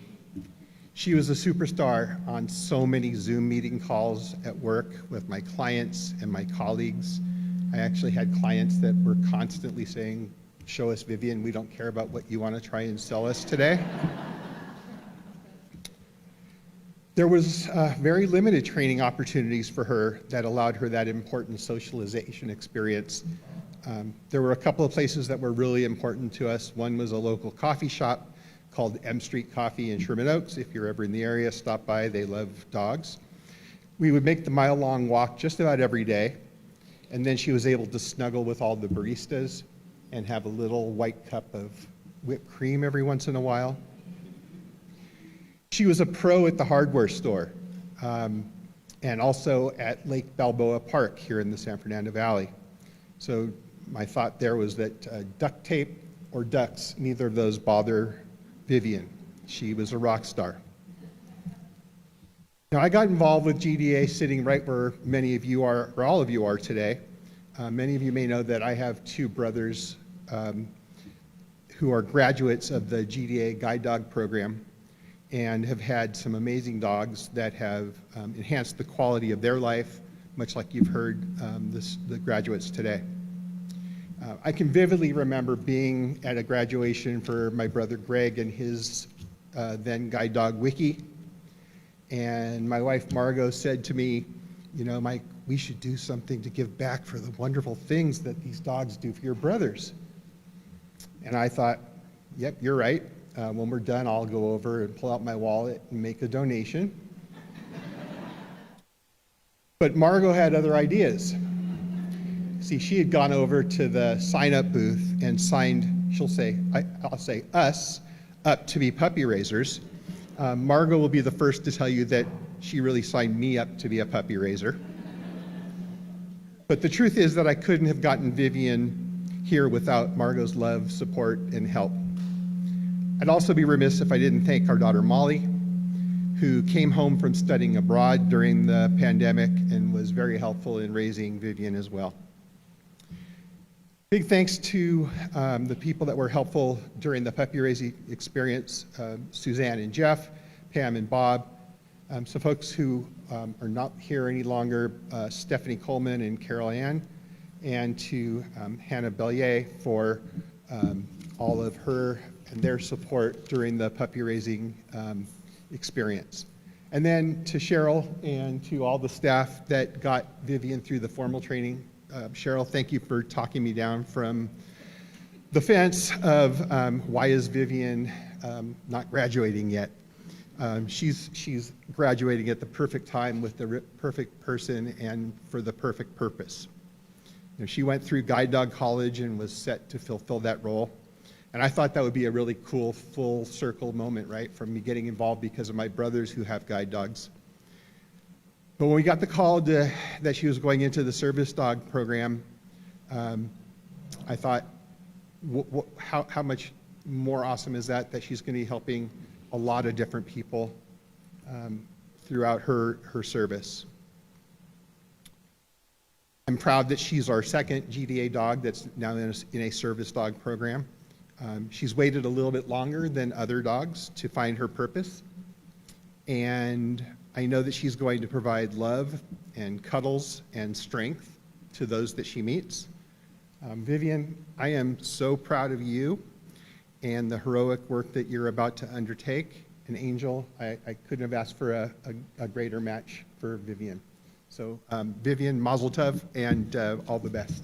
She was a superstar on so many Zoom meeting calls at work with my clients and my colleagues. I actually had clients that were constantly saying, "Show us Vivian, we don't care about what you want to try and sell us today." There was very limited training opportunities for her that allowed her that important socialization experience. There were a couple of places that were really important to us. One was a local coffee shop called M Street Coffee in Sherman Oaks. If you're ever in the area, stop by. They love dogs. We would make the mile-long walk just about every day, and then she was able to snuggle with all the baristas and have a little white cup of whipped cream every once in a while. She was a pro at the hardware store, and also at Lake Balboa Park here in the San Fernando Valley. So my thought there was that duct tape or ducks, neither of those bother Vivian. She was a rock star. Now, I got involved with GDA sitting right where many of you are, or all of you are today. Many of you may know that I have two brothers who are graduates of the GDA Guide Dog program and have had some amazing dogs that have enhanced the quality of their life, much like you've heard the graduates today. I can vividly remember being at a graduation for my brother Greg and his then guide dog Wiki. And my wife Margot said to me, you know, Mike, we should do something to give back for the wonderful things that these dogs do for your brothers. And I thought, yep, you're right. When we're done, I'll go over and pull out my wallet and make a donation. But Margot had other ideas. See, she had gone over to the sign-up booth and signed, I'll say us, up to be puppy raisers. Margot will be the first to tell you that she really signed me up to be a puppy raiser. But the truth is that I couldn't have gotten Vivian here without Margot's love, support, and help. I'd also be remiss if I didn't thank our daughter Molly, who came home from studying abroad during the pandemic and was very helpful in raising Vivian as well. Big thanks to the people that were helpful during the puppy raising experience, Suzanne and Jeff, Pam and Bob, some folks who are not here any longer, Stephanie Coleman and Carol Ann, and to Hannah Bellier for all of her and their support during the puppy raising experience. And then to Cheryl and to all the staff that got Vivian through the formal training. Cheryl, thank you for talking me down from the fence of why is Vivian not graduating yet. She's graduating at the perfect time with the perfect person and for the perfect purpose. You know, she went through Guide Dog College and was set to fulfill that role. And I thought that would be a really cool full circle moment, right, from me getting involved because of my brothers who have guide dogs. But when we got the call that she was going into the service dog program, I thought, how much more awesome is that she's going to be helping a lot of different people throughout her service. I'm proud that she's our second GDA dog that's now in a service dog program. She's waited a little bit longer than other dogs to find her purpose. And I know that she's going to provide love and cuddles and strength to those that she meets. Vivian, I am so proud of you and the heroic work that you're about to undertake. An angel, I couldn't have asked for a greater match for Vivian. So Vivian, mazel tov, and all the best.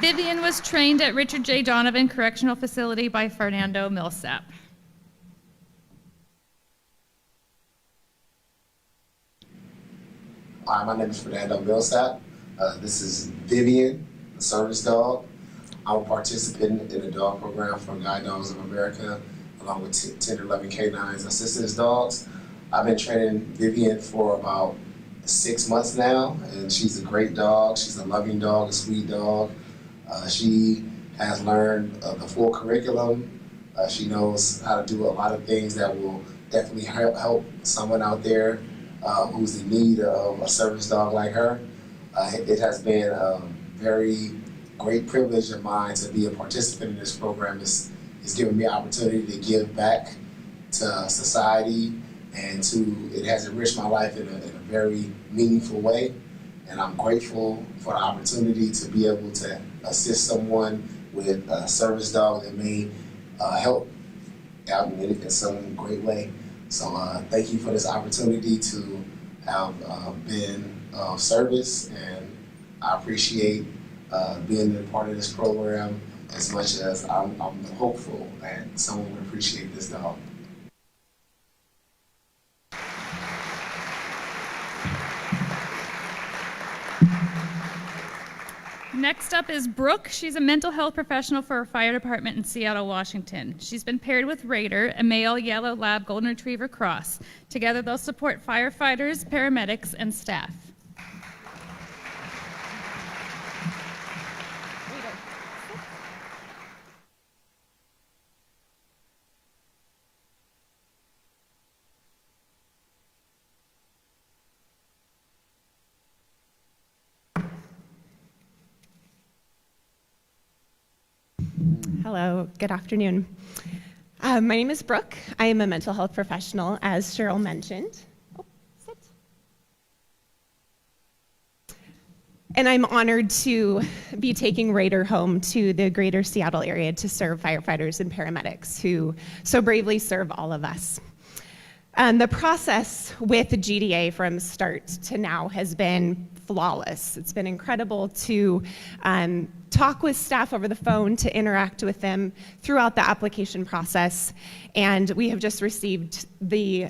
Vivian was trained at Richard J. Donovan Correctional Facility by Fernando Millsap.
Hi, my name is Fernando Millsap. This is Vivian, the service dog. I'm a participant in the dog program for Guide Dogs of America, along with Tender Loving Canines Assistance Dogs. I've been training Vivian for about 6 months now, and she's a great dog. She's a loving dog, a sweet dog. She has learned the full curriculum. She knows how to do a lot of things that will definitely help someone out there who's in need of a service dog like her. It has been a very great privilege of mine to be a participant in this program. It's given me an opportunity to give back to society, and it has enriched my life in a very meaningful way. And I'm grateful for the opportunity to be able to assist someone with a service dog that may help out in some great way. So thank you for this opportunity to have been of service, and I appreciate being a part of this program as much as I'm hopeful that someone would appreciate this dog.
Next up is Brooke. She's a mental health professional for a fire department in Seattle, Washington. She's been paired with Raider, a male yellow lab golden retriever cross. Together they'll support firefighters, paramedics, and staff.
Hello, good afternoon. My name is Brooke. I am a mental health professional, as Cheryl mentioned. Oh, sit. And I'm honored to be taking Raider home to the greater Seattle area to serve firefighters and paramedics who so bravely serve all of us. The process with GDA from start to now has been flawless. It's been incredible to talk with staff over the phone, to interact with them throughout the application process, and we have just received the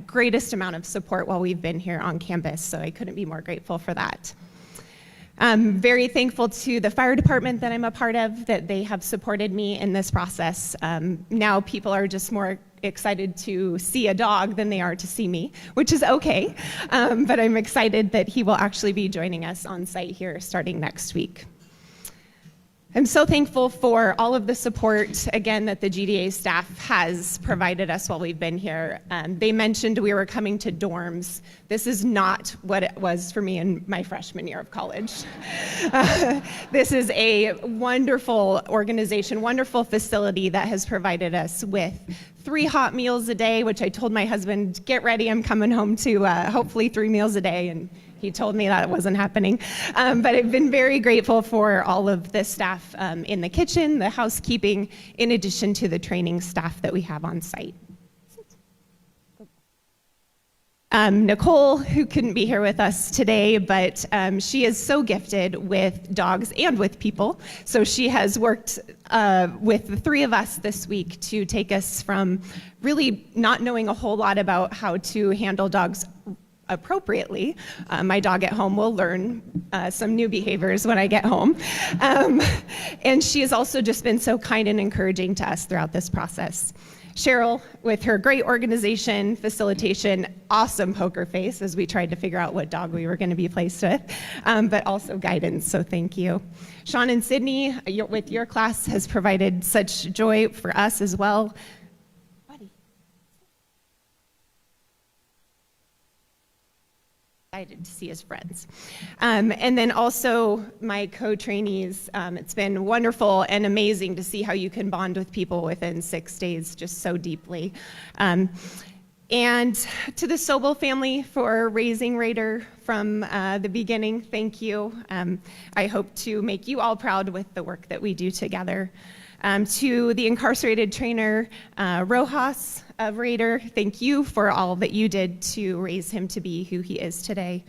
greatest amount of support while we've been here on campus, so I couldn't be more grateful for that. I'm very thankful to the fire department that I'm a part of, that they have supported me in this process. Now people are just more excited to see a dog than they are to see me, which is okay, but I'm excited that he will actually be joining us on site here starting next week. I'm so thankful for all of the support, again, that the GDA staff has provided us while we've been here. They mentioned we were coming to dorms. This is not what it was for me in my freshman year of college. This is a wonderful organization, wonderful facility that has provided us with 3 hot meals a day, which I told my husband, get ready, I'm coming home to hopefully 3 meals a day, and he told me that wasn't happening. But I've been very grateful for all of the staff in the kitchen, the housekeeping, in addition to the training staff that we have on site. Nicole, who couldn't be here with us today, but she is so gifted with dogs and with people. So she has worked with the 3 of us this week to take us from really not knowing a whole lot about how to handle dogs appropriately. My dog at home will learn some new behaviors when I get home. And she has also just been so kind and encouraging to us throughout this process. Cheryl, with her great organization, facilitation, awesome poker face as we tried to figure out what dog we were going to be placed with, but also guidance, so thank you. Sean and Sydney, with your class, has provided such joy for us as well. Excited to see his friends. And then also my co-trainees, it's been wonderful and amazing to see how you can bond with people within 6 days just so deeply. And to the Sobel family for raising Raider from the beginning, thank you. I hope to make you all proud with the work that we do together. To the incarcerated trainer, Rojas of Raider, thank you for all that you did to raise him to be who he is today.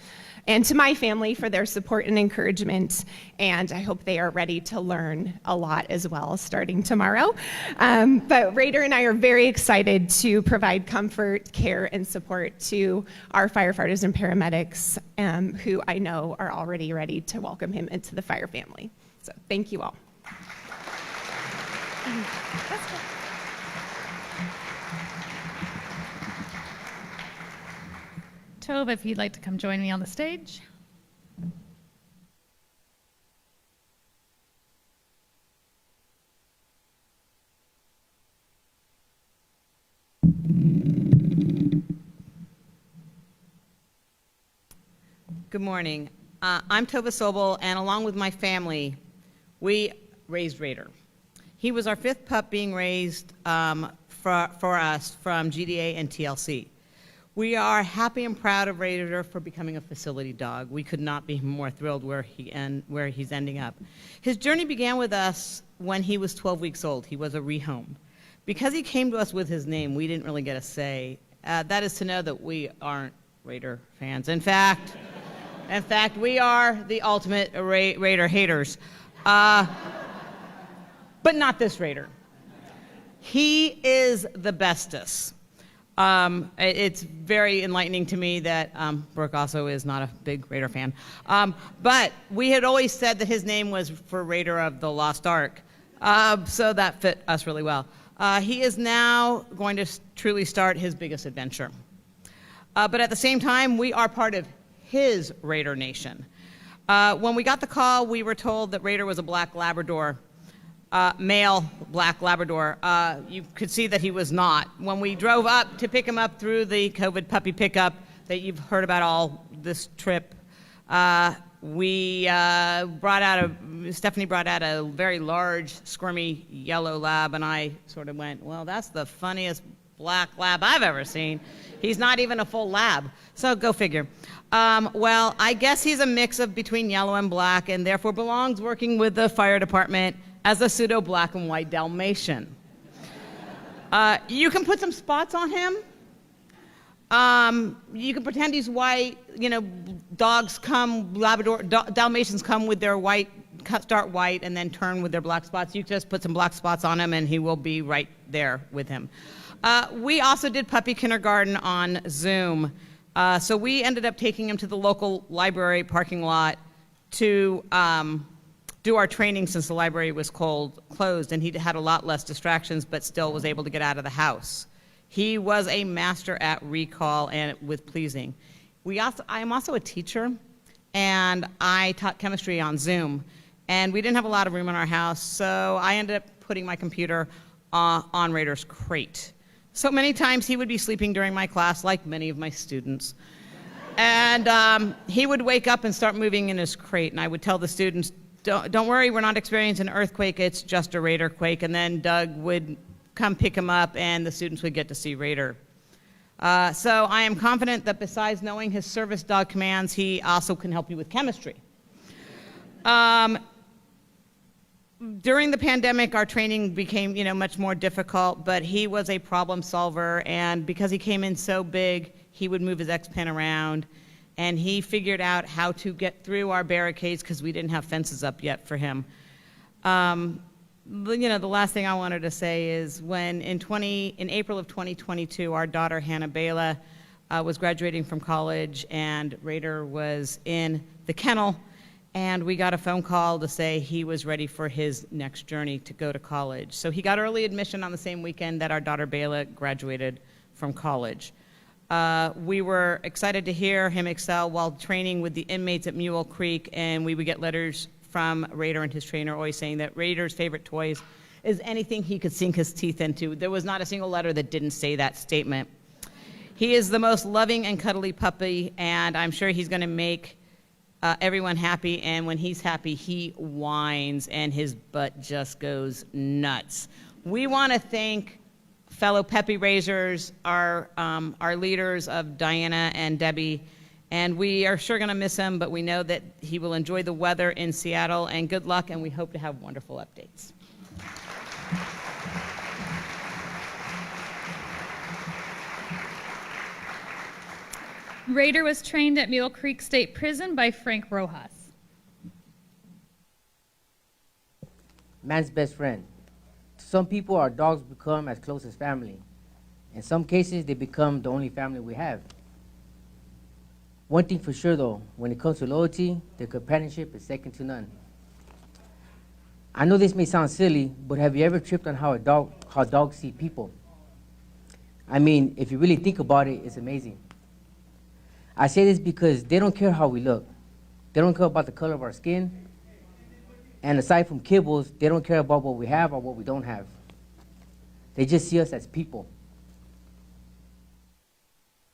And to my family for their support and encouragement, and I hope they are ready to learn a lot as well starting tomorrow. But Raider and I are very excited to provide comfort, care, and support to our firefighters and paramedics who I know are already ready to welcome him into the fire family. So thank you all.
Tove, if you'd like to come join me on the stage.
Good morning. I'm Tova Sobel, and along with my family, we raised Raider. He was our 5th pup being raised for us from GDA and TLC. We are happy and proud of Raider for becoming a facility dog. We could not be more thrilled where he's ending up. His journey began with us when he was 12 weeks old. He was a rehome. Because he came to us with his name, we didn't really get a say. That is to know that we aren't Raider fans. In fact, we are the ultimate Raider haters. But not this Raider. He is the bestest. It's very enlightening to me that Brooke also is not a big Raider fan. But we had always said that his name was for Raider of the Lost Ark, so that fit us really well. He is now going to truly start his biggest adventure. But at the same time, we are part of his Raider Nation. When we got the call, we were told that Raider was a black Labrador. Male black Labrador. You could see that he was not. When we drove up to pick him up through the COVID puppy pickup that you've heard about all this trip, Stephanie brought out a very large, squirmy yellow lab, and I sort of went, well, that's the funniest black lab I've ever seen. He's not even a full lab, so go figure. Well, I guess he's a mix of between yellow and black, and therefore belongs working with the fire department as a pseudo black and white Dalmatian. You can put some spots on him. You can pretend he's white. Dalmatians come with their white, start white and then turn with their black spots. You just put some black spots on him and he will be right there with him. We also did puppy kindergarten on Zoom. So we ended up taking him to the local library parking lot to do our training since the library was closed, and he had a lot less distractions but still was able to get out of the house. He was a master at recall and with pleasing. I am also a teacher, and I taught chemistry on Zoom, and we didn't have a lot of room in our house, so I ended up putting my computer on Raider's crate. So many times he would be sleeping during my class, like many of my students. And he would wake up and start moving in his crate, and I would tell the students, don't worry, we're not experiencing an earthquake, it's just a Raider quake. And then Doug would come pick him up, and the students would get to see Raider. So I am confident that besides knowing his service dog commands, he also can help you with chemistry. During the pandemic, our training became, much more difficult, but he was a problem solver, and because he came in so big, he would move his X-Pen around, and he figured out how to get through our barricades because we didn't have fences up yet for him. The last thing I wanted to say is when in April of 2022, our daughter Hannah Bela was graduating from college, and Raider was in the kennel, and we got a phone call to say he was ready for his next journey to go to college. So he got early admission on the same weekend that our daughter Bela graduated from college. We were excited to hear him excel while training with the inmates at Mule Creek, and we would get letters from Raider and his trainer always saying that Raider's favorite toys is anything he could sink his teeth into. There was not a single letter that didn't say that statement. He is the most loving and cuddly puppy, and I'm sure he's going to make everyone happy, and when he's happy, he whines, and his butt just goes nuts. We want to thank fellow puppy raisers, our leaders of Diana and Debbie, and we are sure going to miss him, but we know that he will enjoy the weather in Seattle, and good luck, and we hope to have wonderful updates.
Raider was trained at Mule Creek State Prison by Frank Rojas.
Man's best friend. To some people, our dogs become as close as family. In some cases, they become the only family we have. One thing for sure, though, when it comes to loyalty, their companionship is second to none. I know this may sound silly, but have you ever tripped on how dogs see people? I mean, if you really think about it, it's amazing. I say this because they don't care how we look. They don't care about the color of our skin. And aside from kibbles, they don't care about what we have or what we don't have. They just see us as people.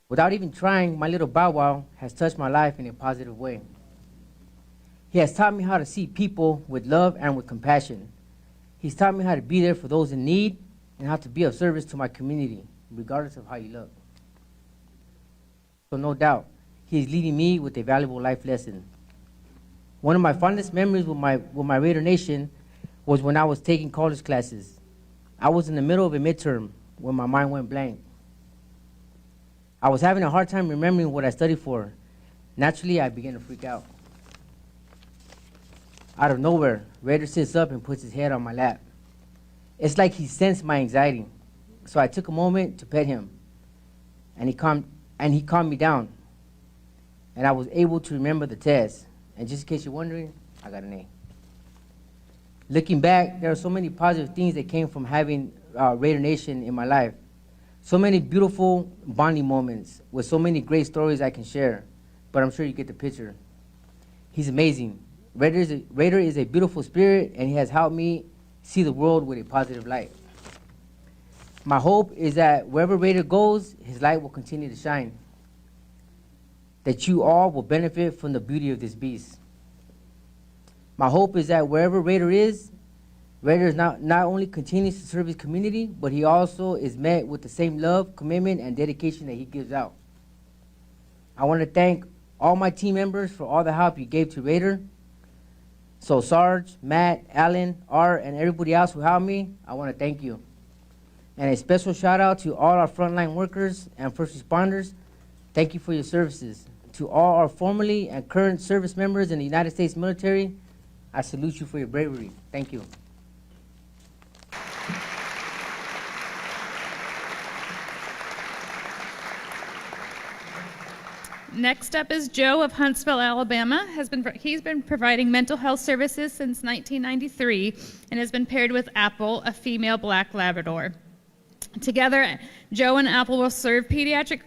Without even trying, my little Bow Wow has touched my life in a positive way. He has taught me how to see people with love and with compassion. He's taught me how to be there for those in need and how to be of service to my community, regardless of how you look. So no doubt, he is leading me with a valuable life lesson. One of my fondest memories with my Raider Nation was when I was taking college classes. I was in the middle of a midterm when my mind went blank. I was having a hard time remembering what I studied for. Naturally, I began to freak out. Out of nowhere, Raider sits up and puts his head on my lap. It's like he sensed my anxiety. So I took a moment to pet him, and he calmed me down. And I was able to remember the test. And just in case you're wondering, I got an A. Looking back, there are so many positive things that came from having Raider Nation in my life. So many beautiful bonding moments with so many great stories I can share. But I'm sure you get the picture. He's amazing. Raider is a beautiful spirit, and he has helped me see the world with a positive light. My hope is that wherever Raider goes, his light will continue to shine. That you all will benefit from the beauty of this beast. My hope is that wherever Raider is not only continues to serve his community, but he also is met with the same love, commitment, and dedication that he gives out. I want to thank all my team members for all the help you gave to Raider. So Sarge, Matt, Alan, Art, and everybody else who helped me, I want to thank you. And a special shout out to all our frontline workers and first responders. Thank you for your services. To all our formerly and current service members in the United States military, I salute you for your bravery. Thank you.
Next up is Joe of Huntsville, Alabama. He's been providing mental health services since 1993 and has been paired with Apple, a female black Labrador. Together, Joe and Apple will serve pediatric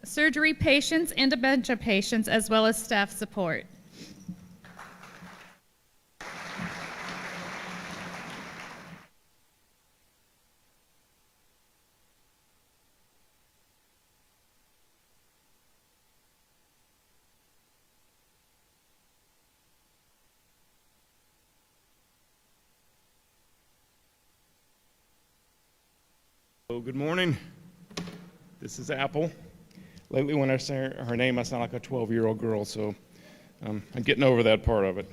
surgery patients and dementia patients, as well as staff support.
Good morning. This is Apple. Lately, when I say her name, I sound like a 12-year-old girl, so I'm getting over that part of it.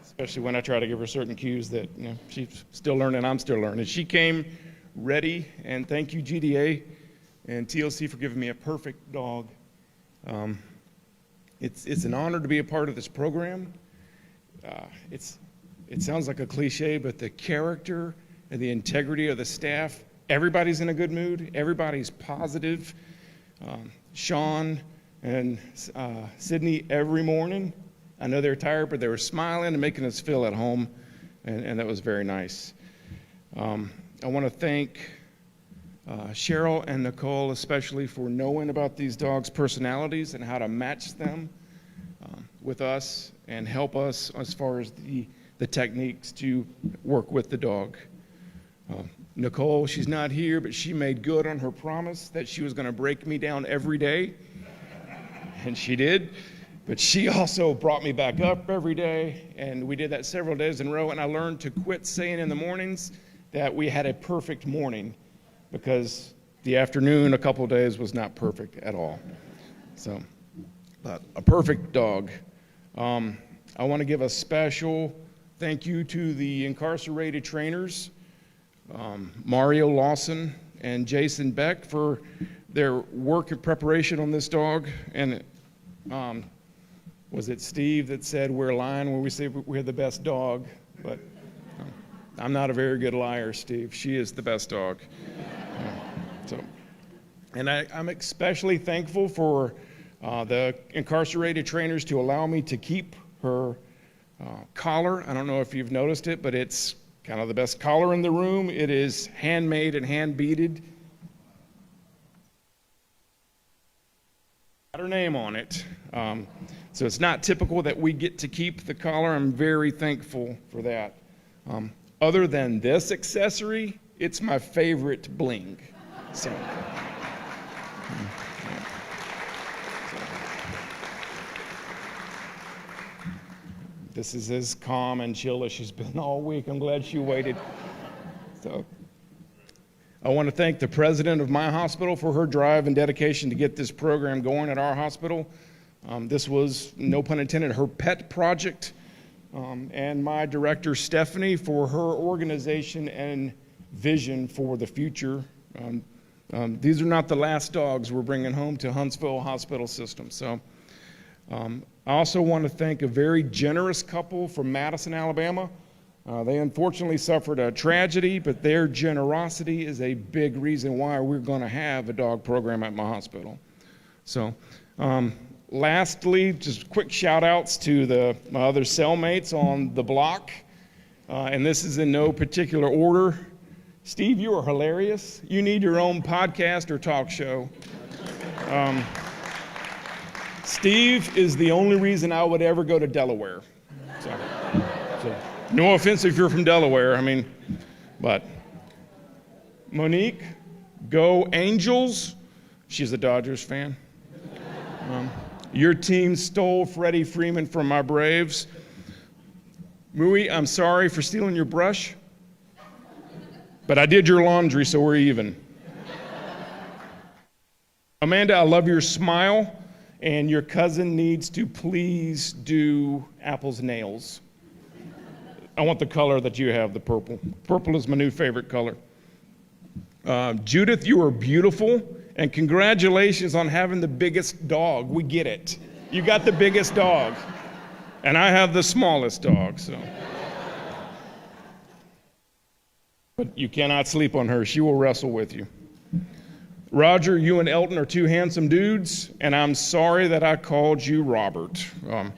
Especially when I try to give her certain cues that she's still learning, I'm still learning. She came ready, and thank you, GDA and TLC, for giving me a perfect dog. It's an honor to be a part of this program. It sounds like a cliche, but the character and the integrity of the staff, everybody's in a good mood, everybody's positive. Sean and Sydney every morning, I know they're tired, but they were smiling and making us feel at home, and that was very nice. I want to thank Cheryl and Nicole especially for knowing about these dogs' personalities and how to match them with us and help us as far as the techniques to work with the dog. Nicole, she's not here, but she made good on her promise that she was going to break me down every day, and she did. But she also brought me back up every day, and we did that several days in a row, and I learned to quit saying in the mornings that we had a perfect morning, because the afternoon a couple of days was not perfect at all. So, but a perfect dog. I want to give a special thank you to the incarcerated trainers, Mario Lawson and Jason Beck, for their work and preparation on this dog. And was it Steve that said we're lying when we say we're the best dog? But I'm not a very good liar, Steve. She is the best dog. And I'm especially thankful for the incarcerated trainers to allow me to keep her collar. I don't know if you've noticed it, but it's kind of the best collar in the room. It is handmade and hand beaded. Got her name on it. So it's not typical that we get to keep the collar. I'm very thankful for that. Other than this accessory, it's my favorite bling. So. This is as calm and chill as she's been all week. I'm glad she waited. So, I want to thank the president of my hospital for her drive and dedication to get this program going at our hospital. This was, no pun intended, her pet project. And my director, Stephanie, for her organization and vision for the future. These are not the last dogs we're bringing home to Huntsville Hospital System. So, I also want to thank a very generous couple from Madison, Alabama. They unfortunately suffered a tragedy, but their generosity is a big reason why we're going to have a dog program at my hospital. So, lastly, just quick shout outs to my other cellmates on the block. And this is in no particular order. Steve, you are hilarious. You need your own podcast or talk show. Steve is the only reason I would ever go to Delaware. So, no offense if you're from Delaware, but Monique, go Angels. She's a Dodgers fan. Your team stole Freddie Freeman from my Braves. Mui, I'm sorry for stealing your brush, but I did your laundry, so we're even. Amanda, I love your smile, and your cousin needs to please do Apple's nails. I want the color that you have, the purple. Purple is my new favorite color. Judith, you are beautiful, and congratulations on having the biggest dog. We get it. You got the biggest dog, and I have the smallest dog, so. But you cannot sleep on her. She will wrestle with you. Roger, you and Elton are two handsome dudes, and I'm sorry that I called you Robert. All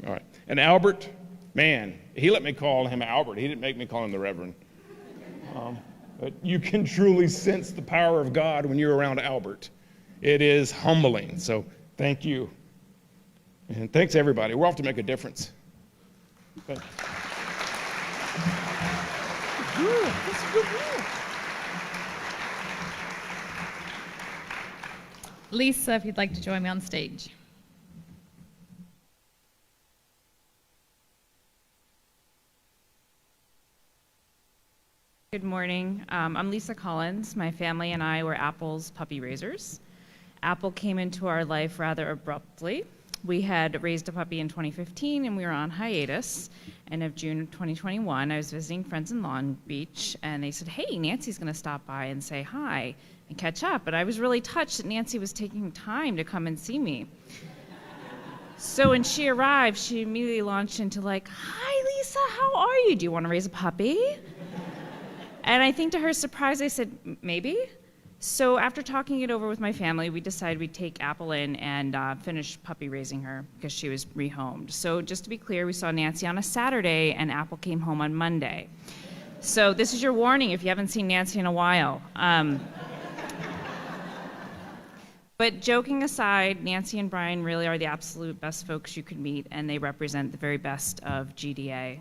right. And Albert, man, he let me call him Albert. He didn't make me call him the Reverend. But you can truly sense the power of God when you're around Albert. It is humbling. So thank you. And thanks, everybody. We're off to make a difference. Thank you. That's a good one.
Lisa, if you'd like to join me on stage.
Good morning. I'm Lisa Collins. My family and I were Apple's puppy raisers. Apple came into our life rather abruptly. We had raised a puppy in 2015 and we were on hiatus. And of June of 2021, I was visiting friends in Long Beach and they said, hey, Nancy's gonna stop by and say hi and catch up. But I was really touched that Nancy was taking time to come and see me. So when she arrived, she immediately launched into like, hi Lisa, how are you? Do you wanna raise a puppy? And I think to her surprise, I said, maybe? So after talking it over with my family, we decided we'd take Apple in and finish puppy raising her because she was rehomed. So just to be clear, we saw Nancy on a Saturday and Apple came home on Monday. So this is your warning if you haven't seen Nancy in a while. But joking aside, Nancy and Brian really are the absolute best folks you could meet, and they represent the very best of GDA.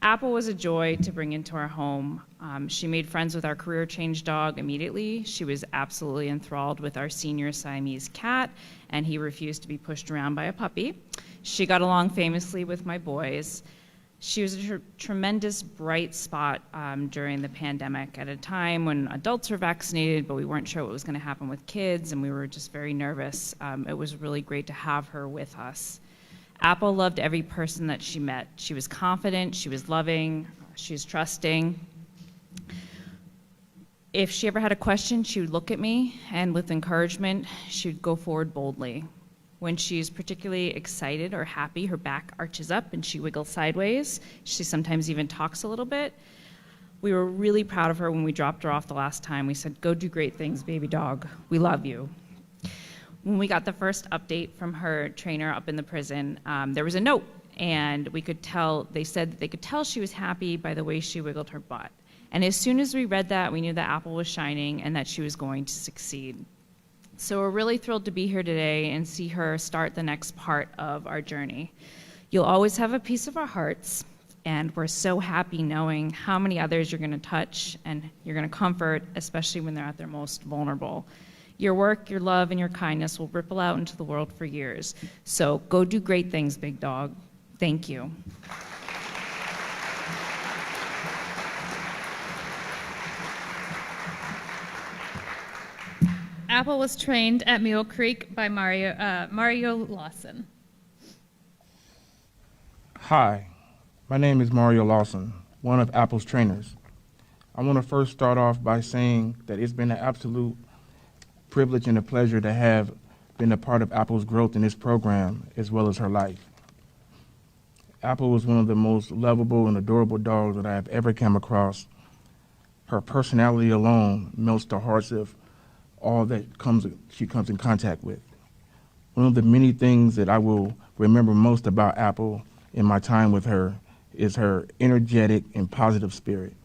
Apple was a joy to bring into our home. She made friends with our career change dog immediately. She was absolutely enthralled with our senior Siamese cat, and he refused to be pushed around by a puppy. She got along famously with my boys. She was a tremendous bright spot during the pandemic at a time when adults were vaccinated, but we weren't sure what was going to happen with kids, and we were just very nervous. It was really great to have her with us. Apple loved every person that she met. She was confident, she was loving, she was trusting. If she ever had a question, she would look at me, and with encouragement, she would go forward boldly. When she's particularly excited or happy, her back arches up and she wiggles sideways. She sometimes even talks a little bit. We were really proud of her when we dropped her off the last time. We said, go do great things, baby dog. We love you. When we got the first update from her trainer up in the prison, there was a note, and we could tell, they said that they could tell she was happy by the way she wiggled her butt. And as soon as we read that, we knew that Apple was shining and that she was going to succeed. So we're really thrilled to be here today and see her start the next part of our journey. You'll always have a piece of our hearts, and we're so happy knowing how many others you're gonna touch and you're gonna comfort, especially when they're at their most vulnerable. Your work, your love, and your kindness will ripple out into the world for years. So go do great things, big dog. Thank you.
Apple was trained at Mule Creek by Mario Lawson.
Hi, my name is Mario Lawson, one of Apple's trainers. I want to first start off by saying that it's been an absolute privilege and a pleasure to have been a part of Apple's growth in this program, as well as her life. Apple was one of the most lovable and adorable dogs that I have ever come across. Her personality alone melts the hearts of all that she comes in contact with. One of the many things that I will remember most about Apple in my time with her is her energetic and positive spirit.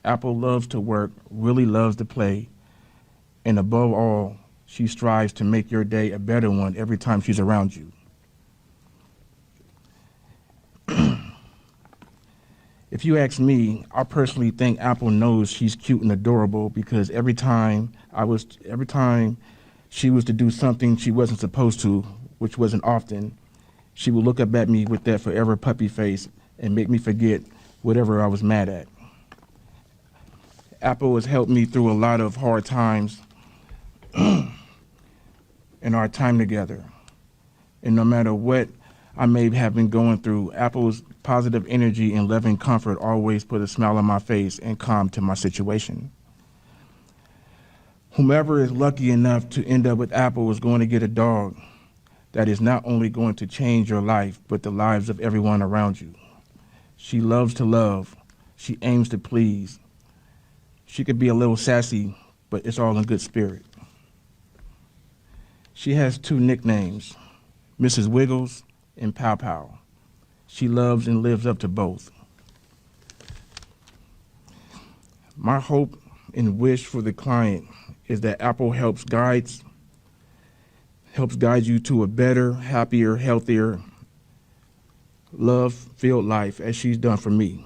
Apple loves to work, really loves to play, and above all, she strives to make your day a better one every time she's around you. If you ask me, I personally think Apple knows she's cute and adorable because every time she was to do something she wasn't supposed to, which wasn't often, She would look up at me with that forever puppy face and make me forget whatever I was mad at. Apple has helped me through a lot of hard times in our time together. And no matter what I may have been going through, Apple's positive energy and loving comfort always put a smile on my face and calm to my situation. Whomever is lucky enough to end up with Apple is going to get a dog that is not only going to change your life, but the lives of everyone around you. She loves to love. She aims to please. She could be a little sassy, but it's all in good spirit. She has 2 nicknames, Mrs. Wiggles and Pow Pow. She loves and lives up to both. My hope and wish for the client is that Apple helps guide you to a better, happier, healthier, love-filled life as she's done for me.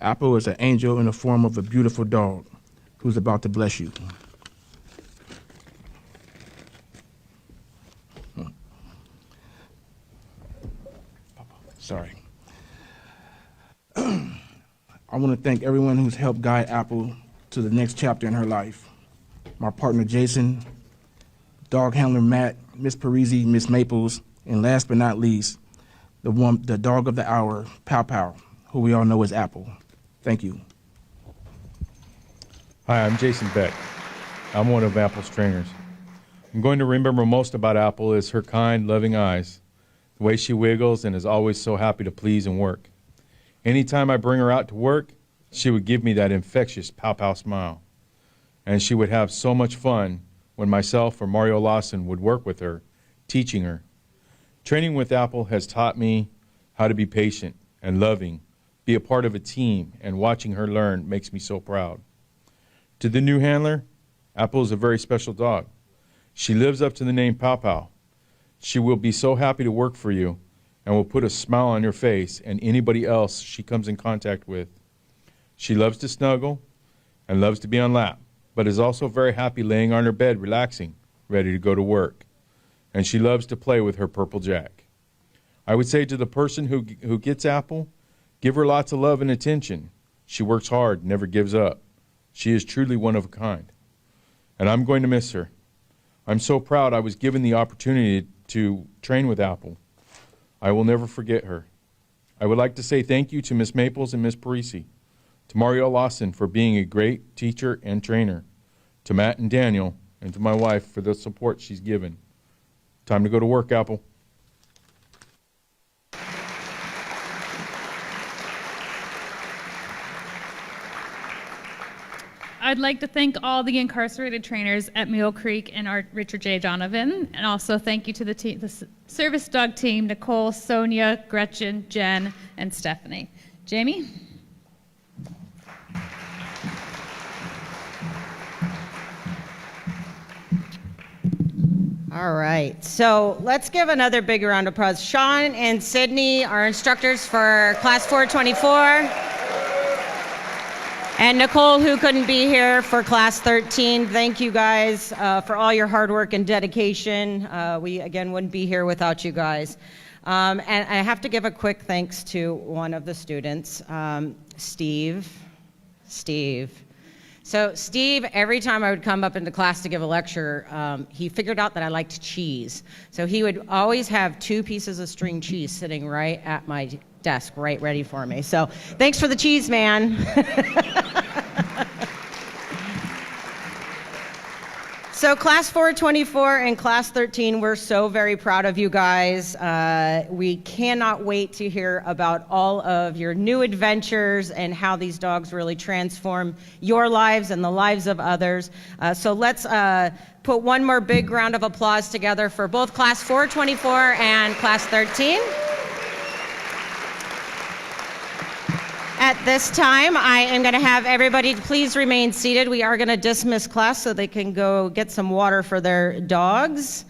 Apple is an angel in the form of a beautiful dog who's about to bless you. Sorry. I want to thank everyone who's helped guide Apple to the next chapter in her life. My partner Jason, dog handler Matt, Miss Parisi, Miss Maples, and last but not least, the dog of the hour, Pow Pow, who we all know as Apple. Thank you.
Hi, I'm Jason Beck. I'm one of Apple's trainers. I'm going to remember most about Apple is her kind, loving eyes, the way she wiggles and is always so happy to please and work. Anytime I bring her out to work, she would give me that infectious pow-pow smile. And she would have so much fun when myself or Mario Lawson would work with her, teaching her. Training with Apple has taught me how to be patient and loving, be a part of a team, and watching her learn makes me so proud. To the new handler, Apple is a very special dog. She lives up to the name Pow Pow. She will be so happy to work for you and will put a smile on your face and anybody else she comes in contact with. She loves to snuggle and loves to be on lap, but is also very happy laying on her bed relaxing, ready to go to work. And she loves to play with her purple Jack. I would say to the person who gets Apple, give her lots of love and attention. She works hard, never gives up. She is truly one of a kind. And I'm going to miss her. I'm so proud I was given the opportunity to train with Apple. I will never forget her. I would like to say thank you to Miss Maples and Miss Parisi, to Mario Lawson for being a great teacher and trainer, to Matt and Daniel, and to my wife for the support she's given. Time to go to work, Apple.
I'd like to thank all the incarcerated trainers at Mule Creek and our Richard J. Donovan, and also thank you to the service dog team, Nicole, Sonia, Gretchen, Jen, and Stephanie. Jamie?
All right, so let's give another big round of applause. Sean and Sydney are instructors for Class 424. And Nicole, who couldn't be here for Class 13, thank you guys for all your hard work and dedication. We, again, wouldn't be here without you guys. And I have to give a quick thanks to one of the students, Steve. So Steve, every time I would come up into class to give a lecture, he figured out that I liked cheese. So he would always have 2 pieces of string cheese sitting right at my desk, right ready for me. So thanks for the cheese, man. So Class 424 and Class 13, we're so very proud of you guys. We cannot wait to hear about all of your new adventures and how these dogs really transform your lives and the lives of others. So let's put one more big round of applause together for both Class 424 and Class 13. At this time, I am going to have everybody please remain seated. We are going to dismiss class so they can go get some water for their dogs.